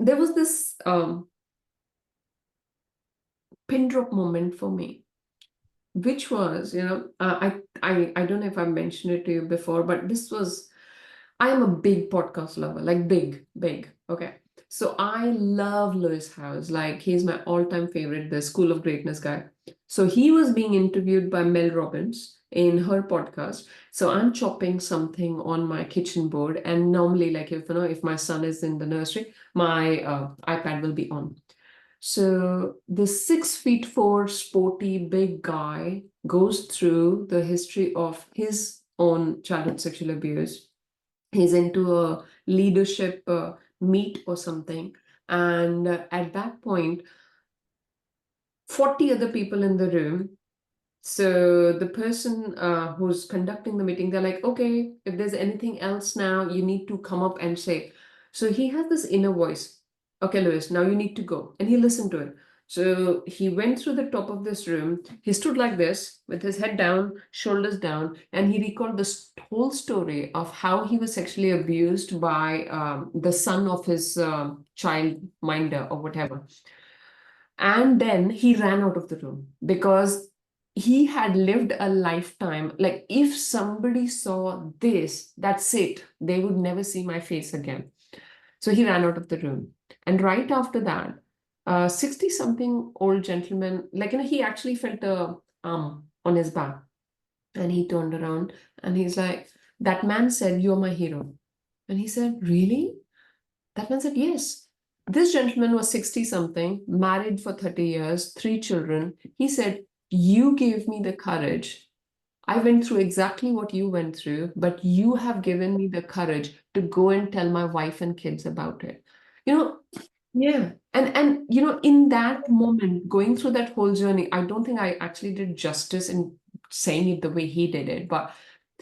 there was this pin drop moment for me, which was, I don't know if I've mentioned it to you before, but this was, I am a big podcast lover, like big, big. Okay. So I love Lewis Howes. Like he's my all-time favorite, the School of Greatness guy. So he was being interviewed by Mel Robbins in her podcast. So I'm chopping something on my kitchen board, and normally, like if my son is in the nursery, my iPad will be on. So the 6'4" sporty big guy goes through the history of his own childhood sexual abuse. He's into a leadership meet or something. And at that point, 40 other people in the room. So the person who's conducting the meeting, they're like, okay, if there's anything else now, you need to come up and say. So he has this inner voice. Okay, Lewis, now you need to go. And he listened to it. So he went through the top of this room. He stood like this with his head down, shoulders down, and he recalled this whole story of how he was sexually abused by the son of his child minder or whatever. And then he ran out of the room because he had lived a lifetime. Like, if somebody saw this, that's it. They would never see my face again. So he ran out of the room. And right after that, 60-something old gentleman, like, he actually felt a arm on his back. And he turned around and he's like, that man said, you're my hero. And he said, really? That man said, yes. This gentleman was 60 something, married for 30 years, 3 children. He said, you gave me the courage. I went through exactly what you went through, but you have given me the courage to go and tell my wife and kids about it. You know, yeah. And in that moment, going through that whole journey, I don't think I actually did justice in saying it the way he did it, but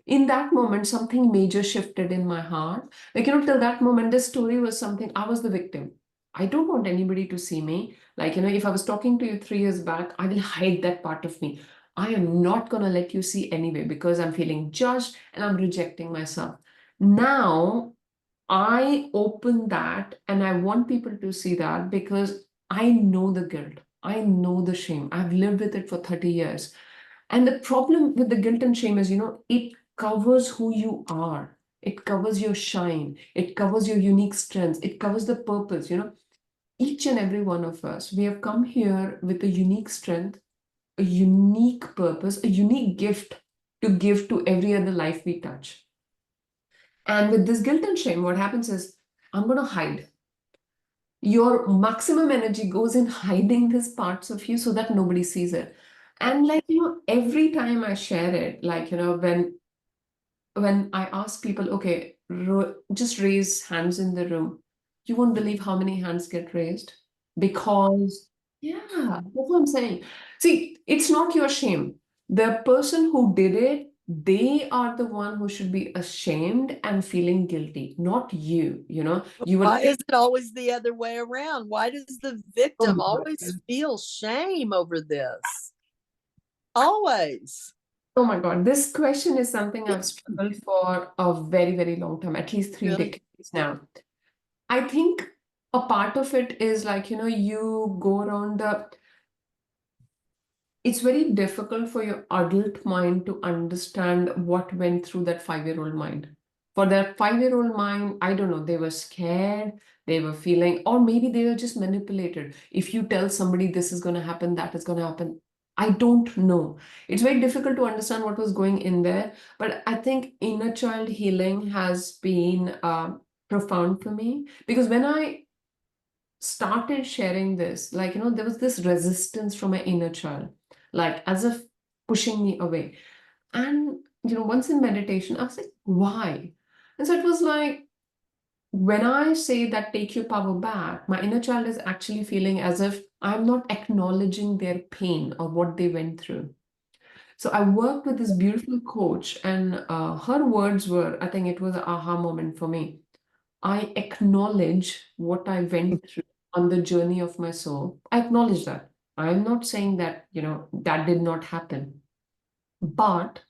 in that moment, something major shifted in my heart. Like, till that moment, this story was something, I was the victim. I don't want anybody to see me. Like, if I was talking to you 3 years back, I will hide that part of me. I am not going to let you see anyway because I'm feeling judged and I'm rejecting myself. Now, I open that and I want people to see that because I know the guilt. I know the shame. I've lived with it for 30 years. And the problem with the guilt and shame is, it covers who you are. It covers your shine. It covers your unique strengths. It covers the purpose. Each and every one of us, we have come here with a unique strength, a unique purpose, a unique gift to give to every other life we touch. And with this guilt and shame, what happens is, I'm going to hide. Your maximum energy goes in hiding these parts of you so that nobody sees it. And like, every time I share it, like, when I ask people, okay, just raise hands in the room. you won't believe how many hands get raised because, yeah, that's what I'm saying. See, it's not your shame. The person who did it, they are the one who should be ashamed and feeling guilty, not you. You will. Why is it always the other way around? Why does the Oh victim my always God. feel shame over this? Always. Oh my God, this question is something I've struggled for a very, very long time, at least 3 decades now. I think a part of it is like, you go around it's very difficult for your adult mind to understand what went through that 5-year-old mind. For that 5-year-old mind, I don't know, they were scared, they were feeling, or maybe they were just manipulated. If you tell somebody this is going to happen, that is going to happen, I don't know. It's very difficult to understand what was going in there. But I think inner child healing has been profound for me because when I started sharing this, like, there was this resistance from my inner child, like as if pushing me away. And, once in meditation, I was like, why? And so it was like, when I say that take your power back, my inner child is actually feeling as if I'm not acknowledging their pain or what they went through. So I worked with this beautiful coach, and her words were, I think it was an aha moment for me. I acknowledge what I went through on the journey of my soul. I acknowledge that. I'm not saying that, that did not happen, but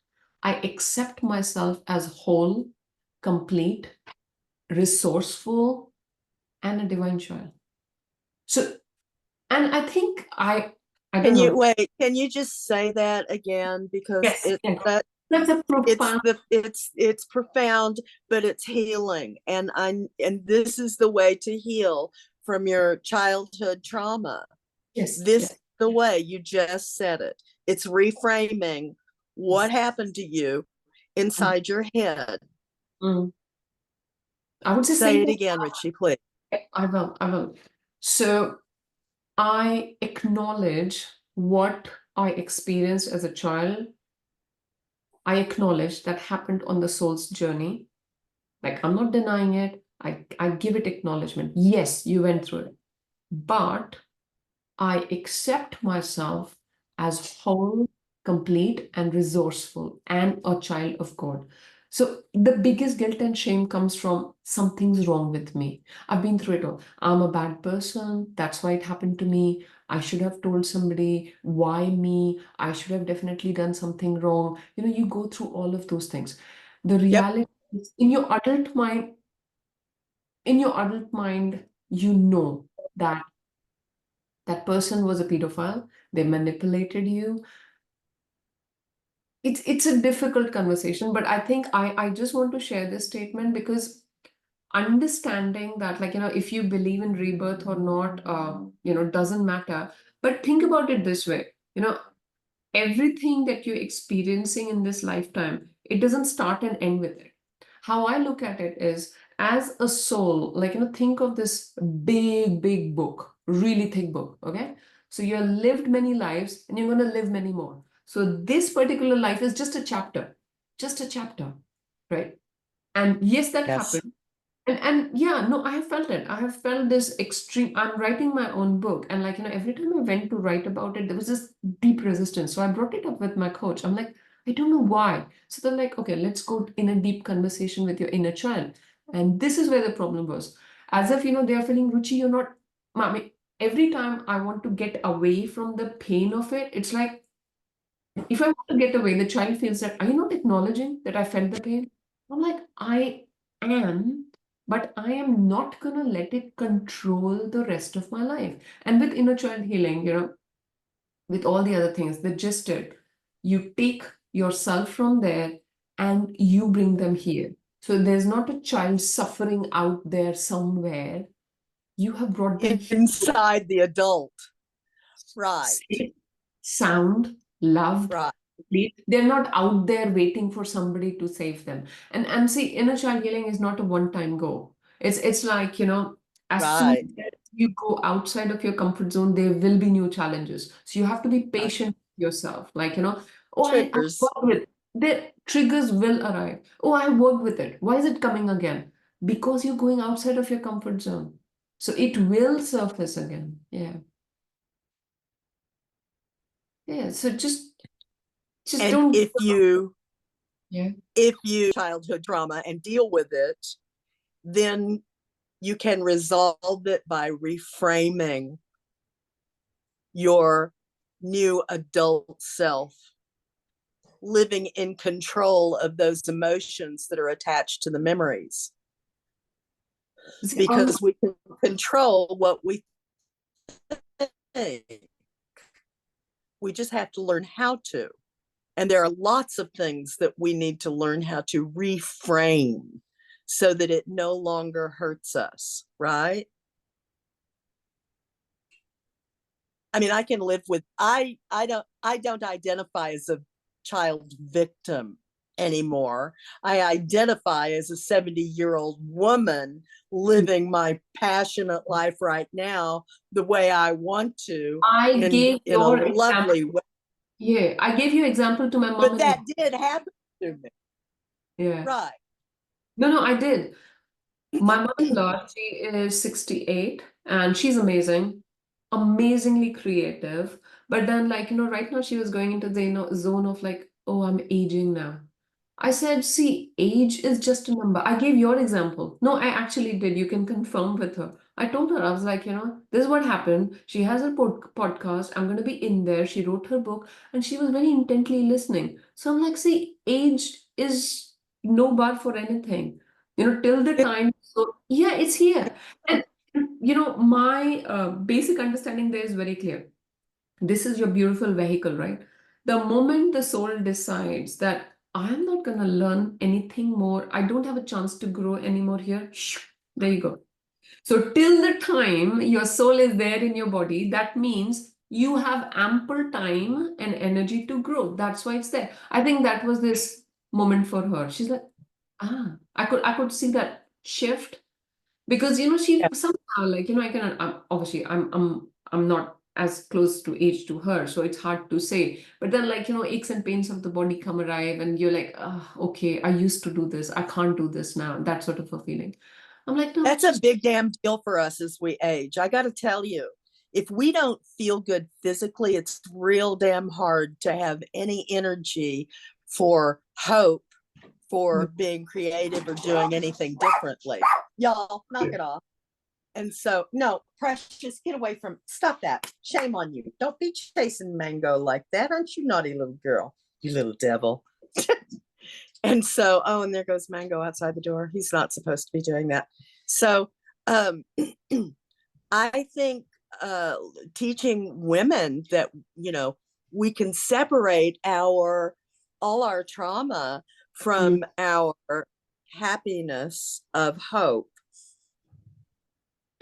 I accept myself as whole, complete, resourceful, and a divine child. So, and I think I don't Can you know. wait? Can you just say that again? Because Yes, yes. That's a profound. It's profound, but it's healing, and this is the way to heal from your childhood trauma. Yes, This yes. is the way. You just said it. It's reframing what happened to you inside your head. Mm. I would just Say it again, Ruchi, please. I will. So I acknowledge what I experienced as a child. I acknowledge that happened on the soul's journey. Like, I'm not denying it. I give it acknowledgement. Yes, you went through it. But I accept myself as whole, complete, and resourceful, and a child of God. So the biggest guilt and shame comes from something's wrong with me. I've been through it all. I'm a bad person. That's why it happened to me. I should have told somebody. Why me? I should have definitely done something wrong. You go through all of those things. The reality is, in your adult mind, you know that that person was a pedophile, they manipulated you. It's a difficult conversation, but I think I just want to share this statement because understanding that, like, if you believe in rebirth or not, doesn't matter. But think about it this way, everything that you're experiencing in this lifetime, it doesn't start and end with it. How I look at it is, as a soul, like, think of this big, big book, really thick book, okay? So you've lived many lives and you're going to live many more. So this particular life is just a chapter, right? And yes, that happened. And yeah, no, I have felt it. I have felt this extreme. I'm writing my own book, and like, every time I went to write about it, there was this deep resistance. So I brought it up with my coach. I'm like, I don't know why. So they're like, okay, let's go in a deep conversation with your inner child. And this is where the problem was. As if, they are feeling, Ruchi, you're not, mommy. Every time I want to get away from the pain of it, it's like, if I want to get away, the child feels that, are you not acknowledging that I felt the pain? I'm like, I am, but I am not going to let it control the rest of my life. And with inner child healing, with all the other things, the gist it, you take yourself from there and you bring them here. So there's not a child suffering out there somewhere. You have brought them inside the adult. Right. Safe, sound, loved. Right. They're not out there waiting for somebody to save them. And see, inner child healing is not a one-time go. It's like, as soon Right. as you go outside of your comfort zone, there will be new challenges. So you have to be patient with yourself. Like, oh, I Triggers. worked with the triggers will arrive. Oh, I worked with it. Why is it coming again? Because you're going outside of your comfort zone. So it will surface again. Yeah. Yeah. So just And don't. if you Yeah. childhood trauma and deal with it, then you can resolve it by reframing your new adult self, living in control of those emotions that are attached to the memories. Because we can control what we think. We just have to learn how to. And there are lots of things that we need to learn how to reframe so that it no longer hurts us, right? I mean, I can live with, I don't identify as a child victim anymore. I identify as a 70-year-old woman living my passionate life right now the way I want to, in a lovely way. Yeah, I gave you example to my mom. But that did happen to me. Yeah. Right. No, I did. My mother-in-law, she is 68 and she's amazing, amazingly creative. But then, like, right now she was going into the zone of like, oh, I'm aging now. I said, see, age is just a number. I gave your example. No, I actually did. You can confirm with her. I told her, I was like, this is what happened. She has her podcast. I'm going to be in there. She wrote her book and she was very intently listening. So I'm like, see, age is no bar for anything. Till the time. So, yeah, it's here. And, my basic understanding there is very clear. This is your beautiful vehicle, right? The moment the soul decides that I'm not going to learn anything more, I don't have a chance to grow anymore here, there you go. So, till the time your soul is there in your body, that means you have ample time and energy to grow. That's why it's there. I think that was this moment for her. She's like, I could see that shift because she somehow like I can obviously I'm not as close to age to her, so it's hard to say, but then like aches and pains of the body come arrive and you're like, okay, I used to do this, I can't do this now, that sort of a feeling. I'm like, no, that's a big damn deal for us as we age. I got to tell you, if we don't feel good physically, it's real damn hard to have any energy for hope, for being creative or doing anything differently. Y'all, knock it off. And so, no, Precious, get away from, stop that. Shame on you. Don't be chasing Mango like that. Aren't you naughty little girl? You little devil. And so, and there goes Mango outside the door. He's not supposed to be doing that. So I think teaching women that, we can separate all our trauma from our happiness of hope,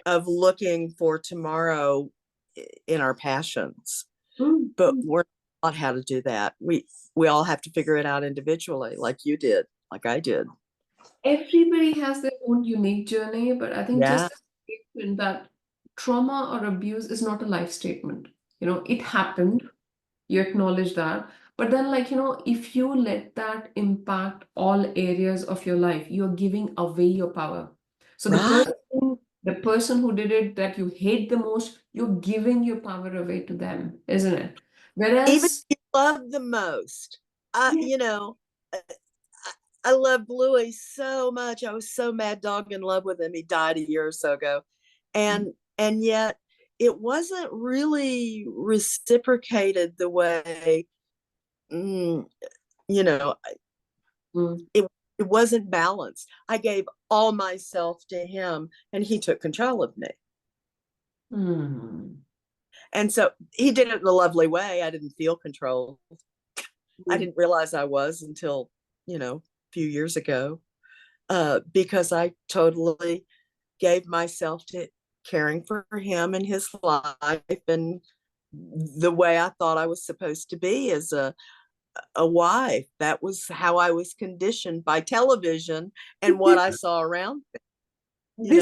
of looking for tomorrow in our passions. But we're not how to do that. We all have to figure it out individually, like you did, like I did. Everybody has their own unique journey, but I think just a statement that trauma or abuse is not a life statement. It happened, you acknowledge that, but then like if you let that impact all areas of your life, you're giving away your power. So the person who did it that you hate the most, you're giving your power away to them, isn't it? Whereas even if you love the most, I love Bluey so much. I was so mad dog in love with him. He died a year or so ago. And yet it wasn't really reciprocated the way, it wasn't balanced. I gave all myself to him and he took control of me. And so he did it in a lovely way. I didn't feel controlled. I didn't realize I was until, few years ago, because I totally gave myself to caring for him and his life and the way I thought I was supposed to be as a wife. That was how I was conditioned by television and what I saw around me,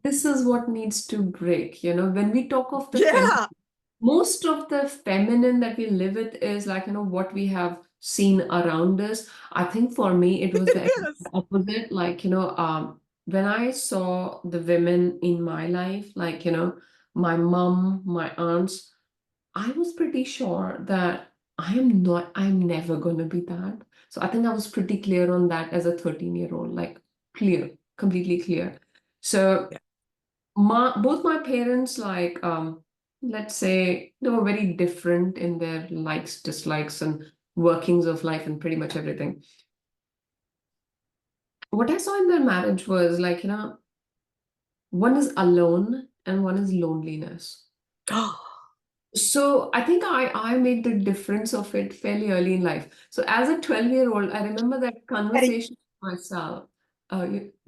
This is what needs to break, when we talk of the most of the feminine that we live with is like, what we have seen around us. I think for me, it was the opposite. Like, when I saw the women in my life, like, my mom, my aunts, I was pretty sure that I'm never going to be that. So I think I was pretty clear on that as a 13-year-old, like clear, completely clear. So Yeah. both my parents, like, let's say they were very different in their likes, dislikes, and workings of life and pretty much everything. What I saw in their marriage was like, one is alone and one is loneliness. So I think I made the difference of it fairly early in life. So as a 12-year-old, I remember that conversation with myself.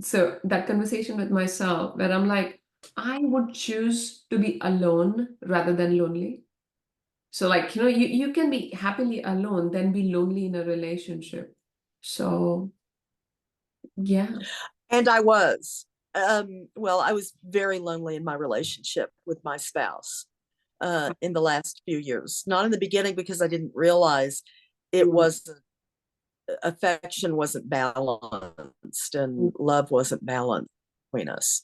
So that conversation with myself where I'm like, I would choose to be alone rather than lonely. So like, you can be happily alone, then be lonely in a relationship. So yeah. And I was. Well, I was very lonely in my relationship with my spouse in the last few years. Not in the beginning because I didn't realize it wasn't, affection wasn't balanced and love wasn't balanced between us.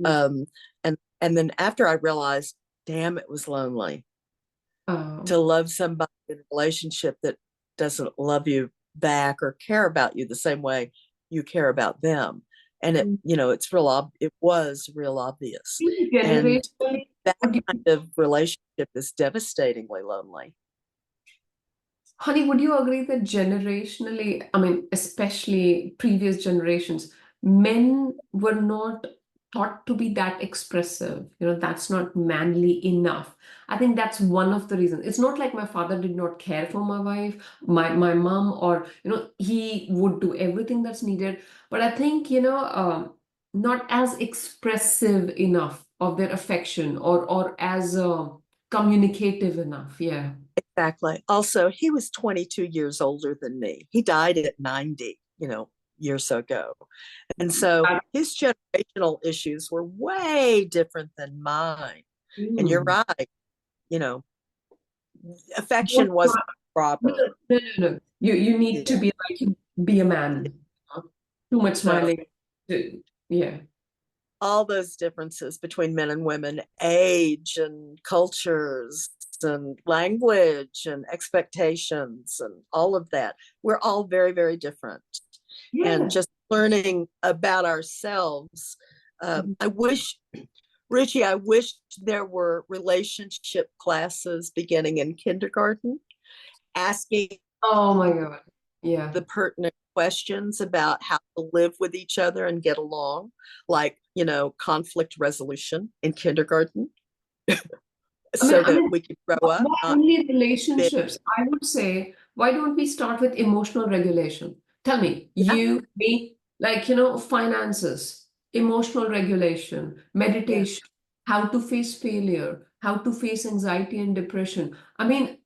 Um, and then after I realized, damn, it was lonely to love somebody in a relationship that doesn't love you back or care about you the same way you care about them. And it, it was real obvious. And that kind of relationship is devastatingly lonely. Honey, would you agree that generationally, I mean, especially previous generations, men were not taught to be that expressive? That's not manly enough. I think that's one of the reasons. It's not like my father did not care for my wife, my mom, or, he would do everything that's needed. But I think, not as expressive enough of their affection or as communicative enough. Yeah. Exactly. Also, he was 22 years older than me. He died at 90, years ago. And so his generational issues were way different than mine. And you're right, affection wasn't proper. No. You need to be a man. Too much smiling. Yeah. All those differences between men and women, age and cultures and language and expectations and all of that. We're all very, very different. Yeah. And just learning about ourselves. Ruchi, I wish there were relationship classes beginning in kindergarten, asking oh my God. Yeah. the pertinent questions about how to live with each other and get along, like, conflict resolution in kindergarten. We could grow up. Not only relationships, I would say, why don't we start with emotional regulation? Tell me, you, me, like, finances, emotional regulation, meditation, how to face failure, how to face anxiety and depression. I mean,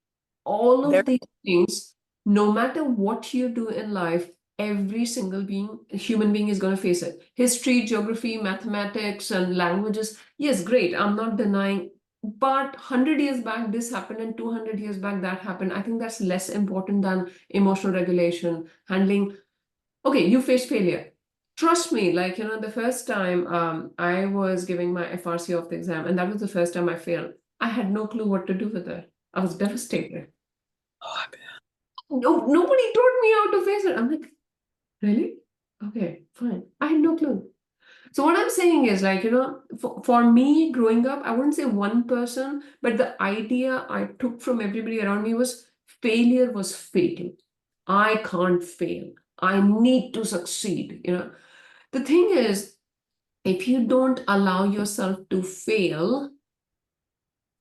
all of these things, no matter what you do in life, every single human being is going to face it. History, geography, mathematics, and languages. Yes, great. I'm not denying. But 100 years back, this happened, and 200 years back, that happened. I think that's less important than emotional regulation, handling. Okay, you faced failure. Trust me, like, the first time I was giving my FRC of the exam, and that was the first time I failed. I had no clue what to do with it. I was devastated. Oh, no, nobody taught me how to face it. I'm like, really? Okay, fine. I had no clue. So what I'm saying is, like, for me growing up, I wouldn't say one person, but the idea I took from everybody around me was failure was fatal. I can't fail. I need to succeed. The thing is, if you don't allow yourself to fail,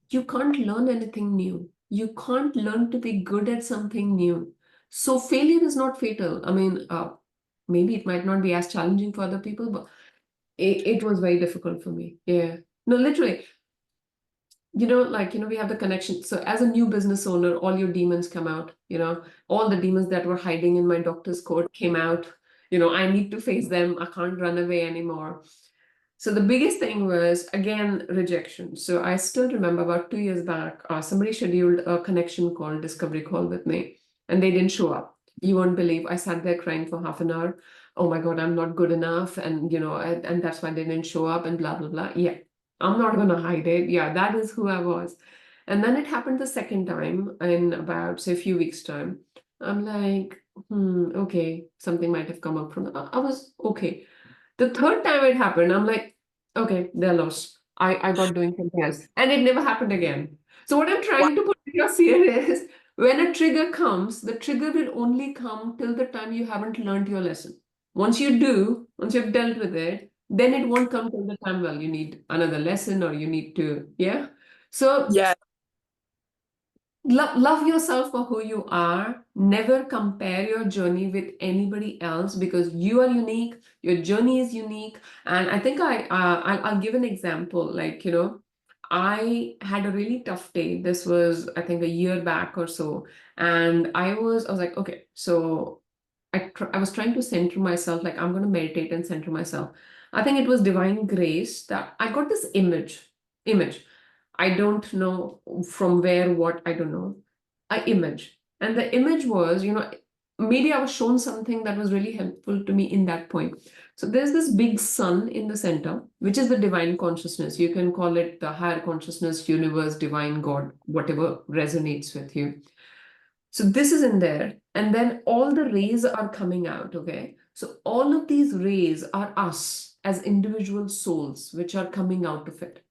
you can't learn anything new. You can't learn to be good at something new. So failure is not fatal. I mean, maybe it might not be as challenging for other people, but it was very difficult for me. Yeah. No, literally, we have the connection. So as a new business owner, all your demons come out, all the demons that were hiding in my doctor's coat came out. I need to face them. I can't run away anymore. So the biggest thing was, again, rejection. So I still remember about 2 years back, somebody scheduled a connection call, discovery call with me, and they didn't show up. You won't believe, I sat there crying for half an hour. oh my God, I'm not good enough. And, and that's why they didn't show up and blah, blah, blah. Yeah, I'm not going to hide it. Yeah, that is who I was. And then it happened the second time in about, say, a few weeks' time. I'm like, okay, something might have come up from, I was okay. The third time it happened, I'm like, okay, they're lost. I got doing something else. And it never happened again. So what I'm Wow. trying to put across here is when a trigger comes, the trigger will only come till the time you haven't learned your lesson. Once you've dealt with it, then it won't come till the time, well, you need another lesson or you need to, yeah. So Yeah. love yourself for who you are. Never compare your journey with anybody else because you are unique. Your journey is unique. And I think I'll give an example. Like, I had a really tough day. This was, I think, a year back or so. And I was like, okay, so I was trying to center myself, like I'm going to meditate and center myself. I think it was divine grace that I got this image. I don't know from where, what, I don't know. A image. And the image was, maybe I was shown something that was really helpful to me in that point. So there's this big sun in the center, which is the divine consciousness. You can call it the higher consciousness, universe, divine, God, whatever resonates with you. So this is in there, and then all the rays are coming out, okay? So all of these rays are us as individual souls, which are coming out of it,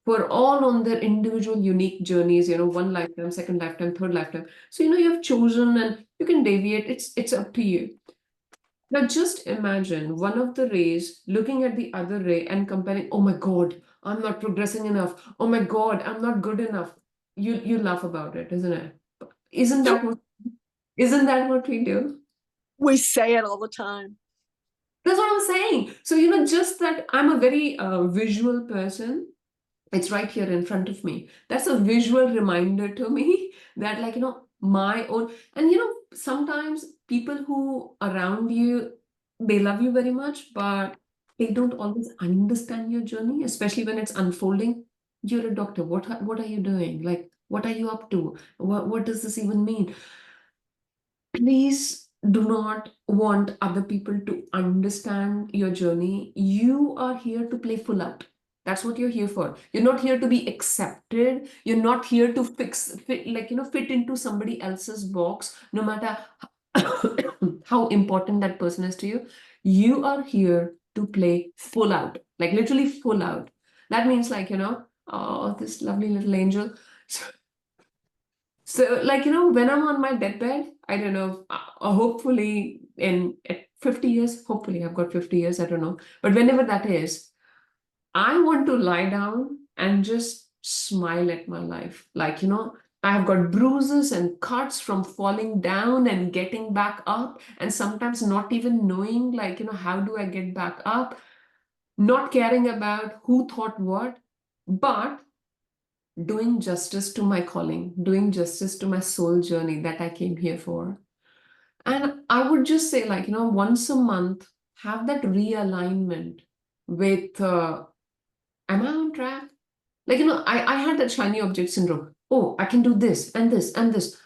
We're all on their individual unique journeys, one lifetime, second lifetime, third lifetime. So, you have chosen and you can deviate. It's up to you. Now just imagine one of the rays looking at the other ray and comparing, oh my God, I'm not progressing enough. Oh my God, I'm not good enough. You laugh about it, isn't it? Isn't that what isn't that what we do? We say it all the time. That's what I'm saying. So, just that I'm a very visual person. It's right here in front of me. That's a visual reminder to me that, like, my own, and, sometimes people who around you, they love you very much, but they don't always understand your journey, especially when it's unfolding. You're a doctor. What are you doing? Like, what are you up to? What does this even mean? Please do not want other people to understand your journey. You are here to play full out. That's what you're here for. You're not here to be accepted. You're not here to fit into somebody else's box, no matter how important that person is to you. You are here to play full out, like literally full out. That means, like, oh, this lovely little angel. So, like, when I'm on my deathbed, I don't know, hopefully at 50 years, hopefully I've got 50 years, I don't know. But whenever that is, I want to lie down and just smile at my life. Like, I've got bruises and cuts from falling down and getting back up, and sometimes not even knowing, like, how do I get back up? Not caring about who thought what, but doing justice to my calling, doing justice to my soul journey that I came here for. And I would just say, like, once a month, have that realignment with, am I on track? Like, I had that shiny object syndrome. Oh, I can do this and this and this.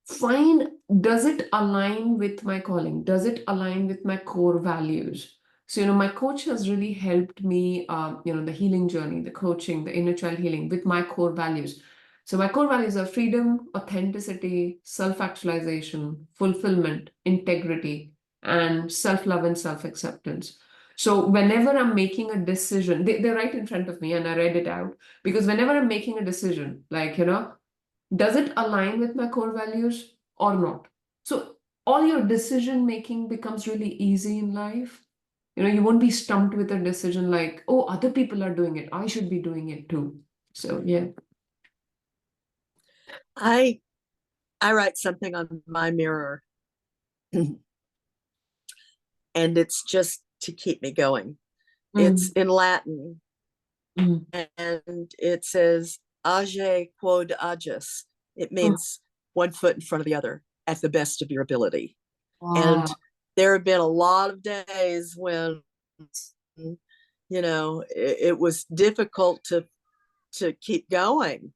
Find, does it align with my calling? Does it align with my core values? So, my coach has really helped me, the healing journey, the coaching, the inner child healing with my core values. So my core values are freedom, authenticity, self-actualization, fulfillment, integrity, and self-love and self-acceptance. So whenever I'm making a decision, they're right in front of me and I read it out because whenever I'm making a decision, like, does it align with my core values or not? So all your decision making becomes really easy in life. You won't be stumped with a decision like, oh, other people are doing it, I should be doing it too. So yeah. I write something on my mirror and it's just to keep me going. It's in Latin and it says age quod agis. It means one foot in front of the other at the best of your ability. Wow. And there have been a lot of days when, it was difficult to keep going.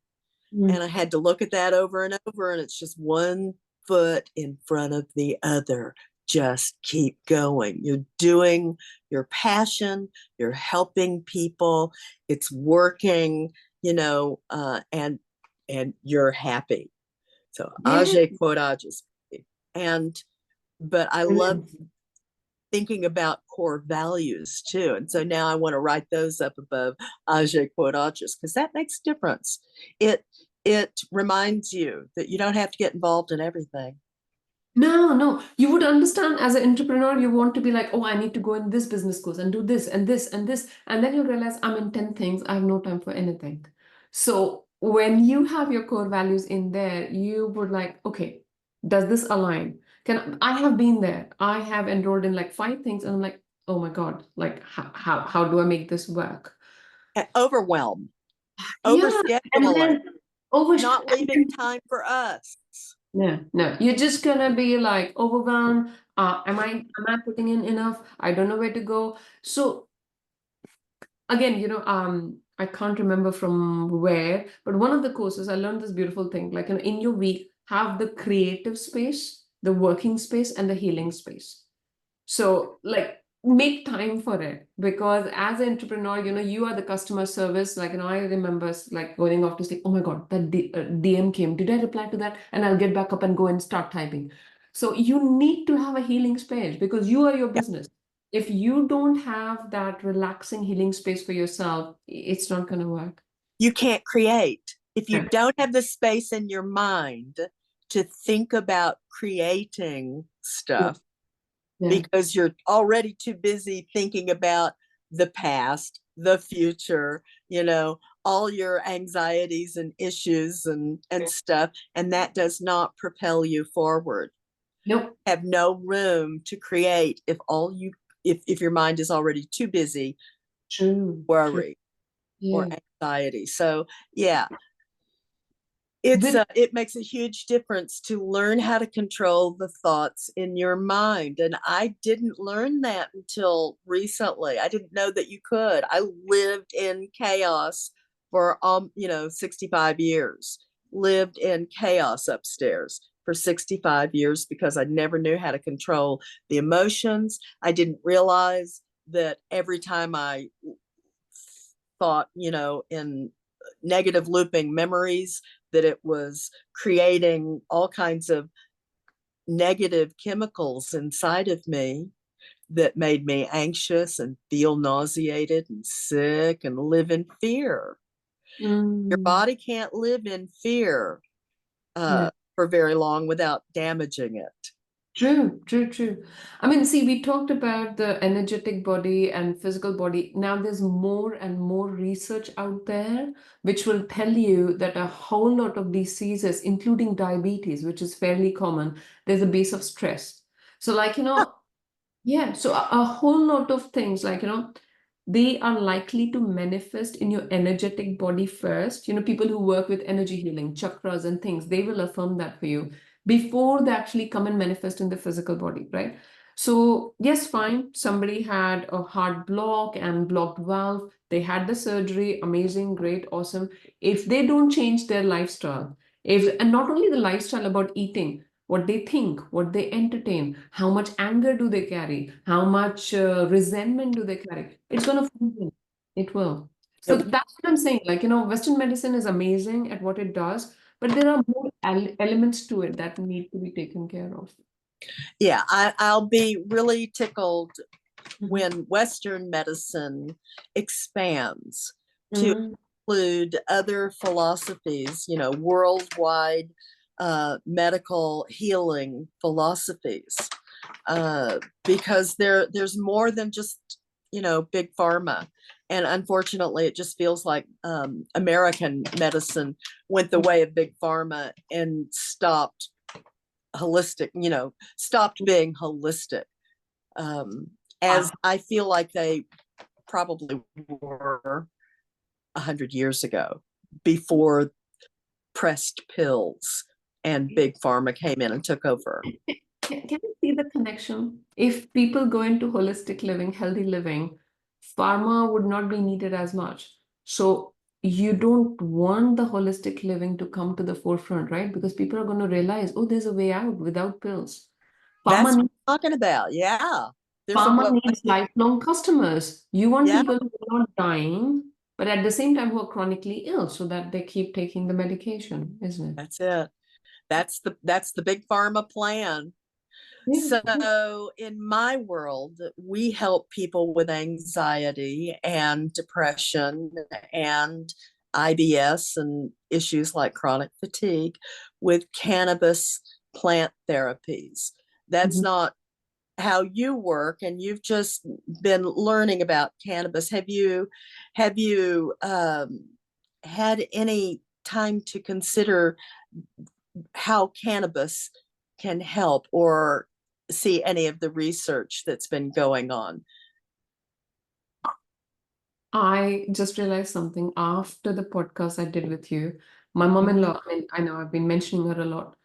And I had to look at that over and over, and it's just one foot in front of the other. just keep going. You're doing your passion, you're helping people, it's working, and you're happy. So Yeah. age quod ages. But I love thinking about core values too. And so now I want to write those up above age quod ages, because that makes a difference. It reminds you that you don't have to get involved in everything. No. You would understand as an entrepreneur, you want to be like, oh, I need to go in this business course and do this and this and this. And then you realize I'm in 10 things. I have no time for anything. So when you have your core values in there, you would like, okay, does this align? I have been there. I have enrolled in like 5 things and I'm like, oh my God, like how do I make this work? Overwhelm, Yeah. And overscheduling, then over not leaving time for us. No, you're just gonna be like overwhelmed. Am I putting in enough? I don't know where to go. So again, I can't remember from where, but one of the courses I learned this beautiful thing, like in your week, have the creative space, the working space, and the healing space. So like make time for it, because as an entrepreneur, you are the customer service. Like, I remember like going off to say, oh my God, that DM came. Did I reply to that? And I'll get back up and go and start typing. So you need to have a healing space because you are your business. If you don't have that relaxing healing space for yourself, it's not going to work. You can't create. If you Yeah. don't have the space in your mind to think about creating stuff, Yeah. because you're already too busy thinking about the past, the future, all your anxieties and issues and stuff, and that does not propel you forward. Nope. Have no room to create if your mind is already too busy worry or anxiety. So yeah, it makes a huge difference to learn how to control the thoughts in your mind. And I didn't learn that until recently. I didn't know that you could. I lived in chaos for 65 years. Lived in chaos upstairs for 65 years because I never knew how to control the emotions. I didn't realize that every time I thought, in negative looping memories, that it was creating all kinds of negative chemicals inside of me that made me anxious and feel nauseated and sick and live in fear. Your body can't live in fear for very long without damaging it. True. I mean, see, we talked about the energetic body and physical body. Now there's more and more research out there which will tell you that a whole lot of diseases, including diabetes, which is fairly common, there's a base of stress. So like, yeah, so a whole lot of things like, they are likely to manifest in your energetic body first. People who work with energy healing, chakras and things, they will affirm that for you before they actually come and manifest in the physical body, right? So yes, fine. Somebody had a heart block and blocked valve. They had the surgery. Amazing, great, awesome. If they don't change their lifestyle, and not only the lifestyle about eating, what they think, what they entertain, how much anger do they carry, how much resentment do they carry, it's going to function. It will. So that's what I'm saying. Like, Western medicine is amazing at what it does, but there are more elements to it that need to be taken care of. Yeah, I'll be really tickled when Western medicine expands to include other philosophies, worldwide medical healing philosophies, because there's more than just, big pharma. And unfortunately, it just feels like American medicine went the way of big pharma and stopped stopped being holistic. As I feel like they probably were 100 years ago, before pressed pills and big pharma came in and took over. Can you see the connection? If people go into holistic living, healthy living, pharma would not be needed as much. So you don't want the holistic living to come to the forefront, right? Because people are going to realize, oh, there's a way out without pills. That's Pharma what I'm talking about. Yeah. There's a Pharma way. needs lifelong customers. You want Yeah, people who are not dying, but at the same time who are chronically ill so that they keep taking the medication, isn't it? that's it. That's the big pharma plan. Yeah. So in my world, we help people with anxiety and depression and IBS and issues like chronic fatigue with cannabis plant therapies. That's Mhm. not how you work, and you've just been learning about cannabis. Have you had any time to consider how cannabis can help, or see any of the research that's been going on? I just realized something after the podcast I did with you. My Mhm. mom-in-law, I mean, I know I've been mentioning her a lot.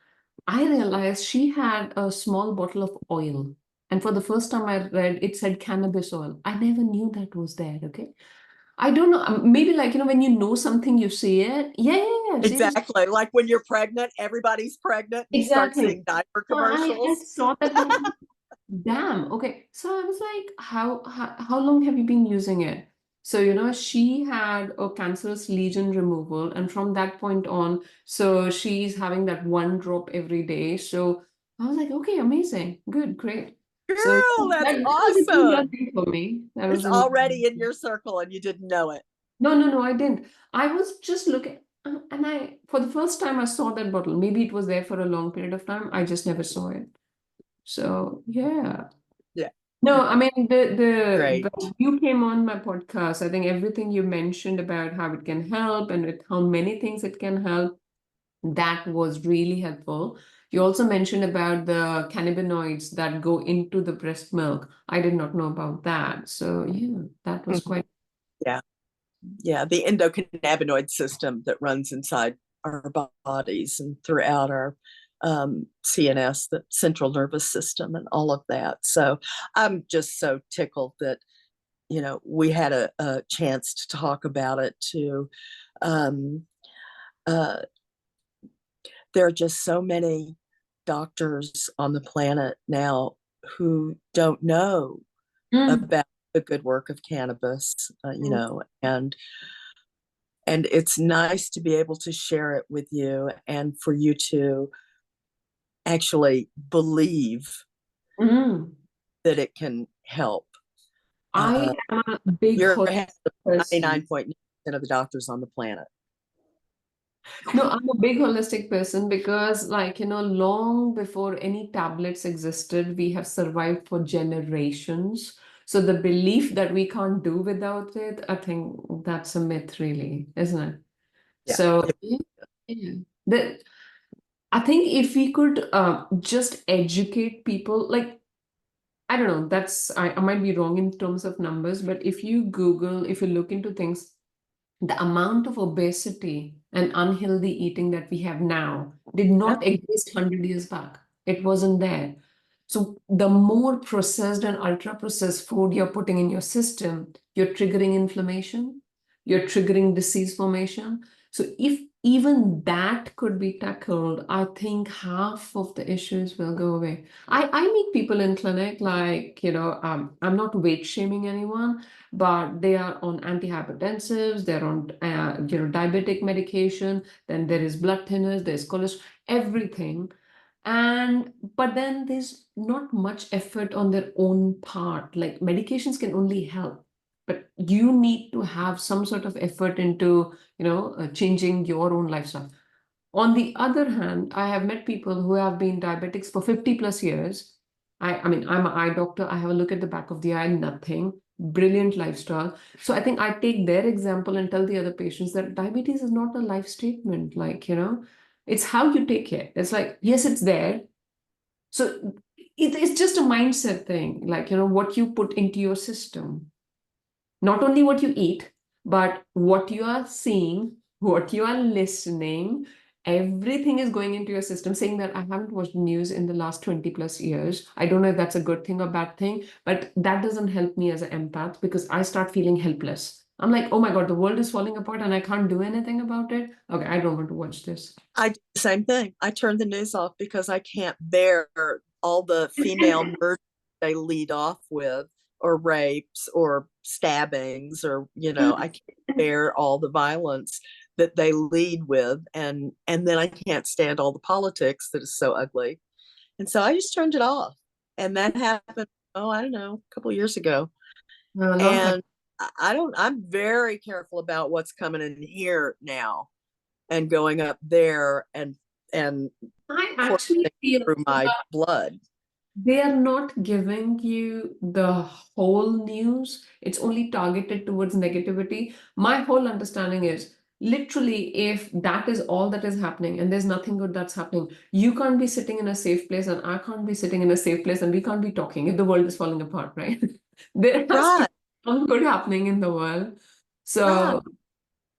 I realized she had a small bottle of oil. And for the first time I read, it said cannabis oil. I never knew that was there, okay? I don't know. Maybe like, when you know something, you see it. Yeah, yeah, yeah. Seriously. Exactly. Like when you're pregnant, everybody's pregnant. You start Exactly. seeing diaper So I commercials. saw that. I'm like, damn. Okay. So I was like, how long have you been using it? So, she had a cancerous lesion removal, and from that point on, so she's having that one drop every day. So I was like, okay, amazing. Good, great. So yeah, Girl, that's that was a new awesome. learning for me. That It's was a new already in learning. your circle and you didn't know it. No, no, no, I didn't. I was just looking, and for the first time, I saw that bottle. Maybe it was there for a long period of time. I just never saw it. So, yeah. Yeah. No, I mean, Great. you came on my podcast. I think everything you mentioned about how it can help and with how many things it can help, that was really helpful. You also mentioned about the cannabinoids that go into the breast milk. I did not know about that. So, yeah, that was Mhm. quite. Yeah. Yeah. The endocannabinoid system that runs inside our bodies and throughout our CNS, the central nervous system, and all of that. So I'm just so tickled that, we had a chance to talk about it too. Um, uh, there are just so many doctors on the planet now who don't know Mm, about the good work of cannabis, mm, and it's nice to be able to share it with you and for you to actually believe mm. that it can help. I am a big You're ahead holistic of person. 99.9% of the doctors on the planet. No, I'm a big holistic person because, like, long before any tablets existed, we have survived for generations. So the belief that we can't do without it, I think that's a myth, really, isn't it? Yeah. So, yeah, yeah. I think if we could just educate people, like, I don't know, I might be wrong in terms of numbers, but if you look into things, the amount of obesity and unhealthy eating that we have now did Yeah. not exist 100 years back. It wasn't there. So the more processed and ultra processed food you're putting in your system, you're triggering inflammation, you're triggering disease formation. So if even that could be tackled, I think half of the issues will go away. I meet people in clinic like, I'm not weight shaming anyone, but they are on antihypertensives, they're on diabetic medication, then there is blood thinners, there's cholesterol, everything. And but then there's not much effort on their own part. Like medications can only help, but you need to have some sort of effort into, changing your own lifestyle. On the other hand, I have met people who have been diabetics for 50 plus years. I mean, I'm an eye doctor. I have a look at the back of the eye, nothing. Brilliant lifestyle. So I think I take their example and tell the other patients that diabetes is not a life statement. Like, it's how you take it. It's like, yes, it's there. So it's just a mindset thing, like, what you put into your system. Not only what you eat, but what you are seeing, what you are listening, everything is going into your system. Saying that I haven't watched news in the last 20 plus years. I don't know if that's a good thing or bad thing, but that doesn't help me as an empath because I start feeling helpless. I'm like, oh my God, the world is falling apart and I can't do anything about it. Okay, I don't want to watch this. I do the same thing. I turn the news off because I can't bear all the female murders they lead off with, or rapes or stabbings, or I can't bear all the violence that they lead with, and then I can't stand all the politics that is so ugly. And so I just turned it off. And that happened, I don't know, a couple of years ago. No, a long time. And I'm very careful about what's coming in here now and going up there and I actually feel through my blood. they are not giving you the whole news. It's only targeted towards negativity. My whole understanding is literally, if that is all that is happening and there's nothing good that's happening, you can't be sitting in a safe place and I can't be sitting in a safe place and we can't be talking if the world is falling apart, right? There has to Right. be some good happening in the world. So, Right.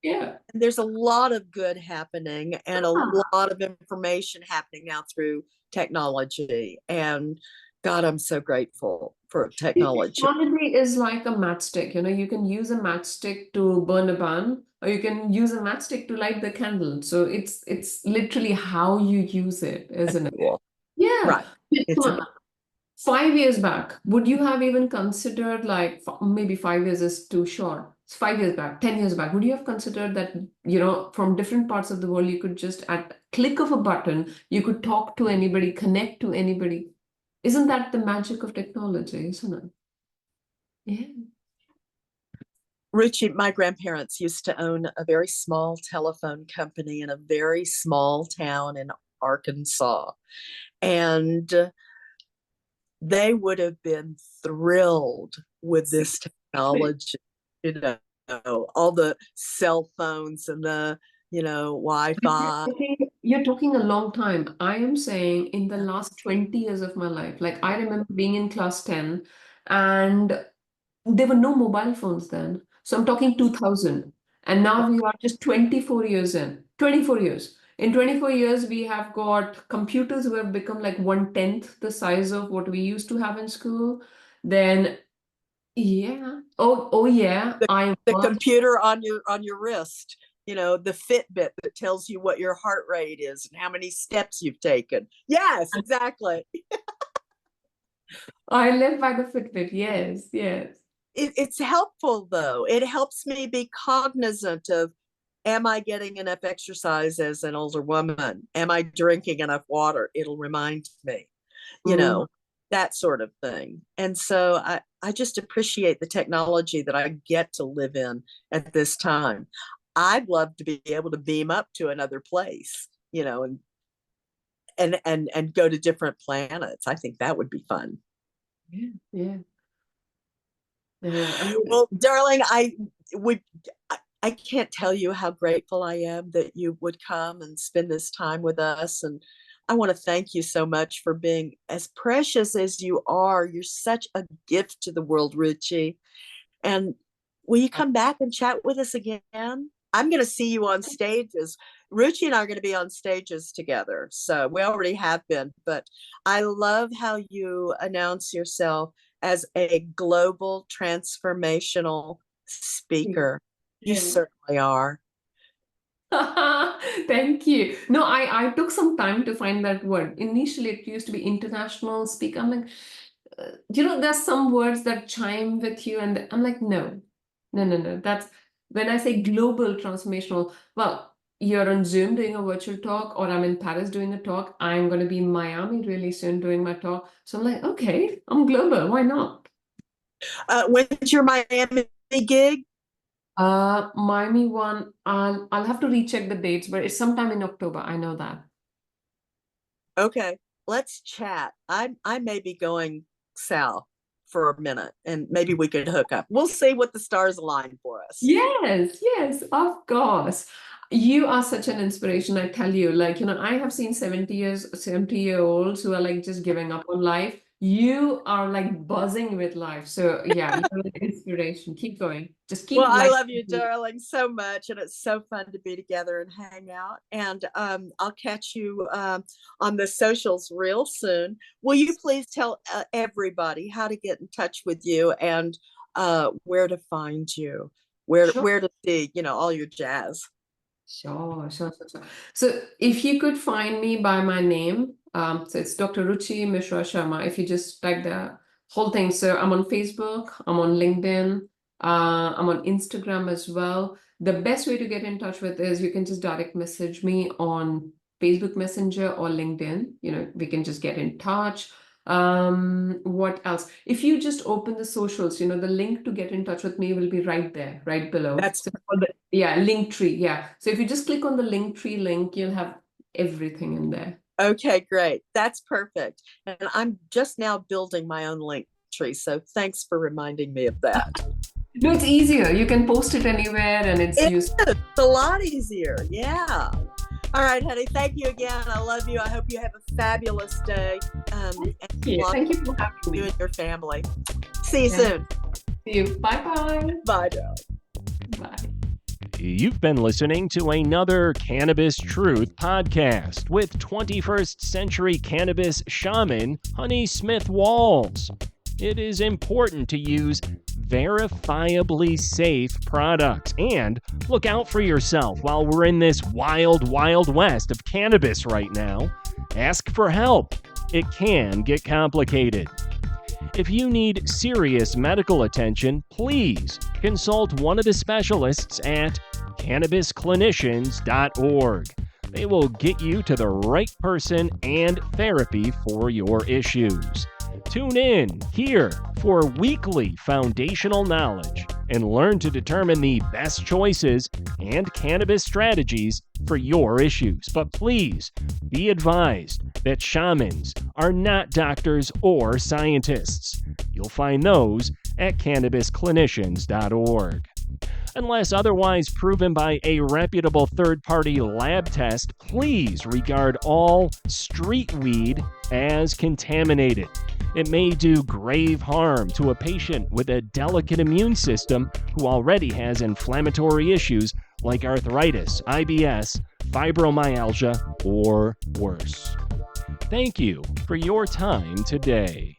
yeah. And there's a lot of good happening and a lot of information happening now through technology. And God, I'm so grateful for technology. Technology is like a matchstick. You can use a matchstick to burn a bun, or you can use a matchstick to light the candle. So it's literally how you use it, isn't it? Cool. Yeah. Right. It's Come on. 5 years back, would you have even considered, like, maybe 5 years is too short? 5 years back, 10 years back, would you have considered that, from different parts of the world, you could just at click of a button, you could talk to anybody, connect to anybody? Isn't that the magic of technology, isn't it? Yeah. Ruchi, my grandparents used to own a very small telephone company in a very small town in Arkansas. And they would have been thrilled with this technology, all the cell phones and the, Wi-Fi. You're talking a long time. I am saying in the last 20 years of my life, like I remember being in class 10 and there were no mobile phones then. So I'm talking 2000. And now we are just 24 years in. 24 years. In 24 years, we have got computers who have become like 1/10 the size of what we used to have in school. Then, yeah. Oh yeah. The computer on your wrist, the Fitbit that tells you what your heart rate is and how many steps you've taken. Yes, exactly. I live by the Fitbit. Yes, yes. It's helpful though. It helps me be cognizant of, am I getting enough exercise as an older woman? Am I drinking enough water? It'll remind me, that sort of thing. And so I just appreciate the technology that I get to live in at this time. I'd love to be able to beam up to another place, and go to different planets. I think that would be fun. Yeah, yeah. Yeah. Well, darling, I can't tell you how grateful I am that you would come and spend this time with us. And I want to thank you so much for being as precious as you are. You're such a gift to the world, Ruchi. And will you come back and chat with us again? I'm going to see you on stages. Ruchi and I are going to be on stages together. So we already have been, but I love how you announce yourself as a global transformational speaker. You certainly are. Thank you. No, I took some time to find that word. Initially, it used to be international speak. I'm like, there's some words that chime with you, and I'm like, no, no, no, no. That's when I say global transformational. Well, you're on Zoom doing a virtual talk, or I'm in Paris doing a talk. I'm going to be in Miami really soon doing my talk. So I'm like, okay, I'm global. Why not? When's your Miami gig? Miami one, I'll have to recheck the dates, but it's sometime in October. I know that. Okay, let's chat. I may be going south for a minute, and maybe we could hook up. We'll see what the stars align for us. Yes, yes, of course. You are such an inspiration, I tell you. Like, I have seen 70-year-olds who are like just giving up on life. You are like buzzing with life. So yeah, you're an inspiration. Keep going. Just keep Well, I life. love you, darling, so much, and it's so fun to be together and hang out. And I'll catch you on the socials real soon. Will you please tell everybody how to get in touch with you and where to find you, where to see, all your jazz? Sure. So if you could find me by my name, So it's Dr. Ruchi Mishra Sharma. If you just type the whole thing. So I'm on Facebook, I'm on LinkedIn, I'm on Instagram as well. The best way to get in touch with is you can just direct message me on Facebook Messenger or LinkedIn. We can just get in touch. What else? If you just open the socials, the link to get in touch with me will be right there, right below. That's Linktree. Yeah. So if you just click on the Linktree link, you'll have everything in there. okay, great. That's perfect. And I'm just now building my own link tree. So thanks for reminding me of that. No, it's easier. You can post it anywhere and it's a lot easier. Yeah. All right, honey. Thank you again. I love you. I hope you have a fabulous day. Thank you for having me. You and your family. See you soon. See you. Bye-bye. Bye, darling. Bye. You've been listening to another Cannabis Truth podcast with 21st century cannabis shaman Honey Smith Walls. It is important to use verifiably safe products and look out for yourself while we're in this wild, wild west of cannabis right now. Ask for help. It can get complicated. If you need serious medical attention, please consult one of the specialists at cannabisclinicians.org. They will get you to the right person and therapy for your issues. Tune in here for weekly foundational knowledge and learn to determine the best choices and cannabis strategies for your issues. But please be advised that shamans are not doctors or scientists. You'll find those at cannabisclinicians.org. Unless otherwise proven by a reputable third-party lab test, please regard all street weed as contaminated. It may do grave harm to a patient with a delicate immune system who already has inflammatory issues like arthritis, IBS, fibromyalgia, or worse. Thank you for your time today.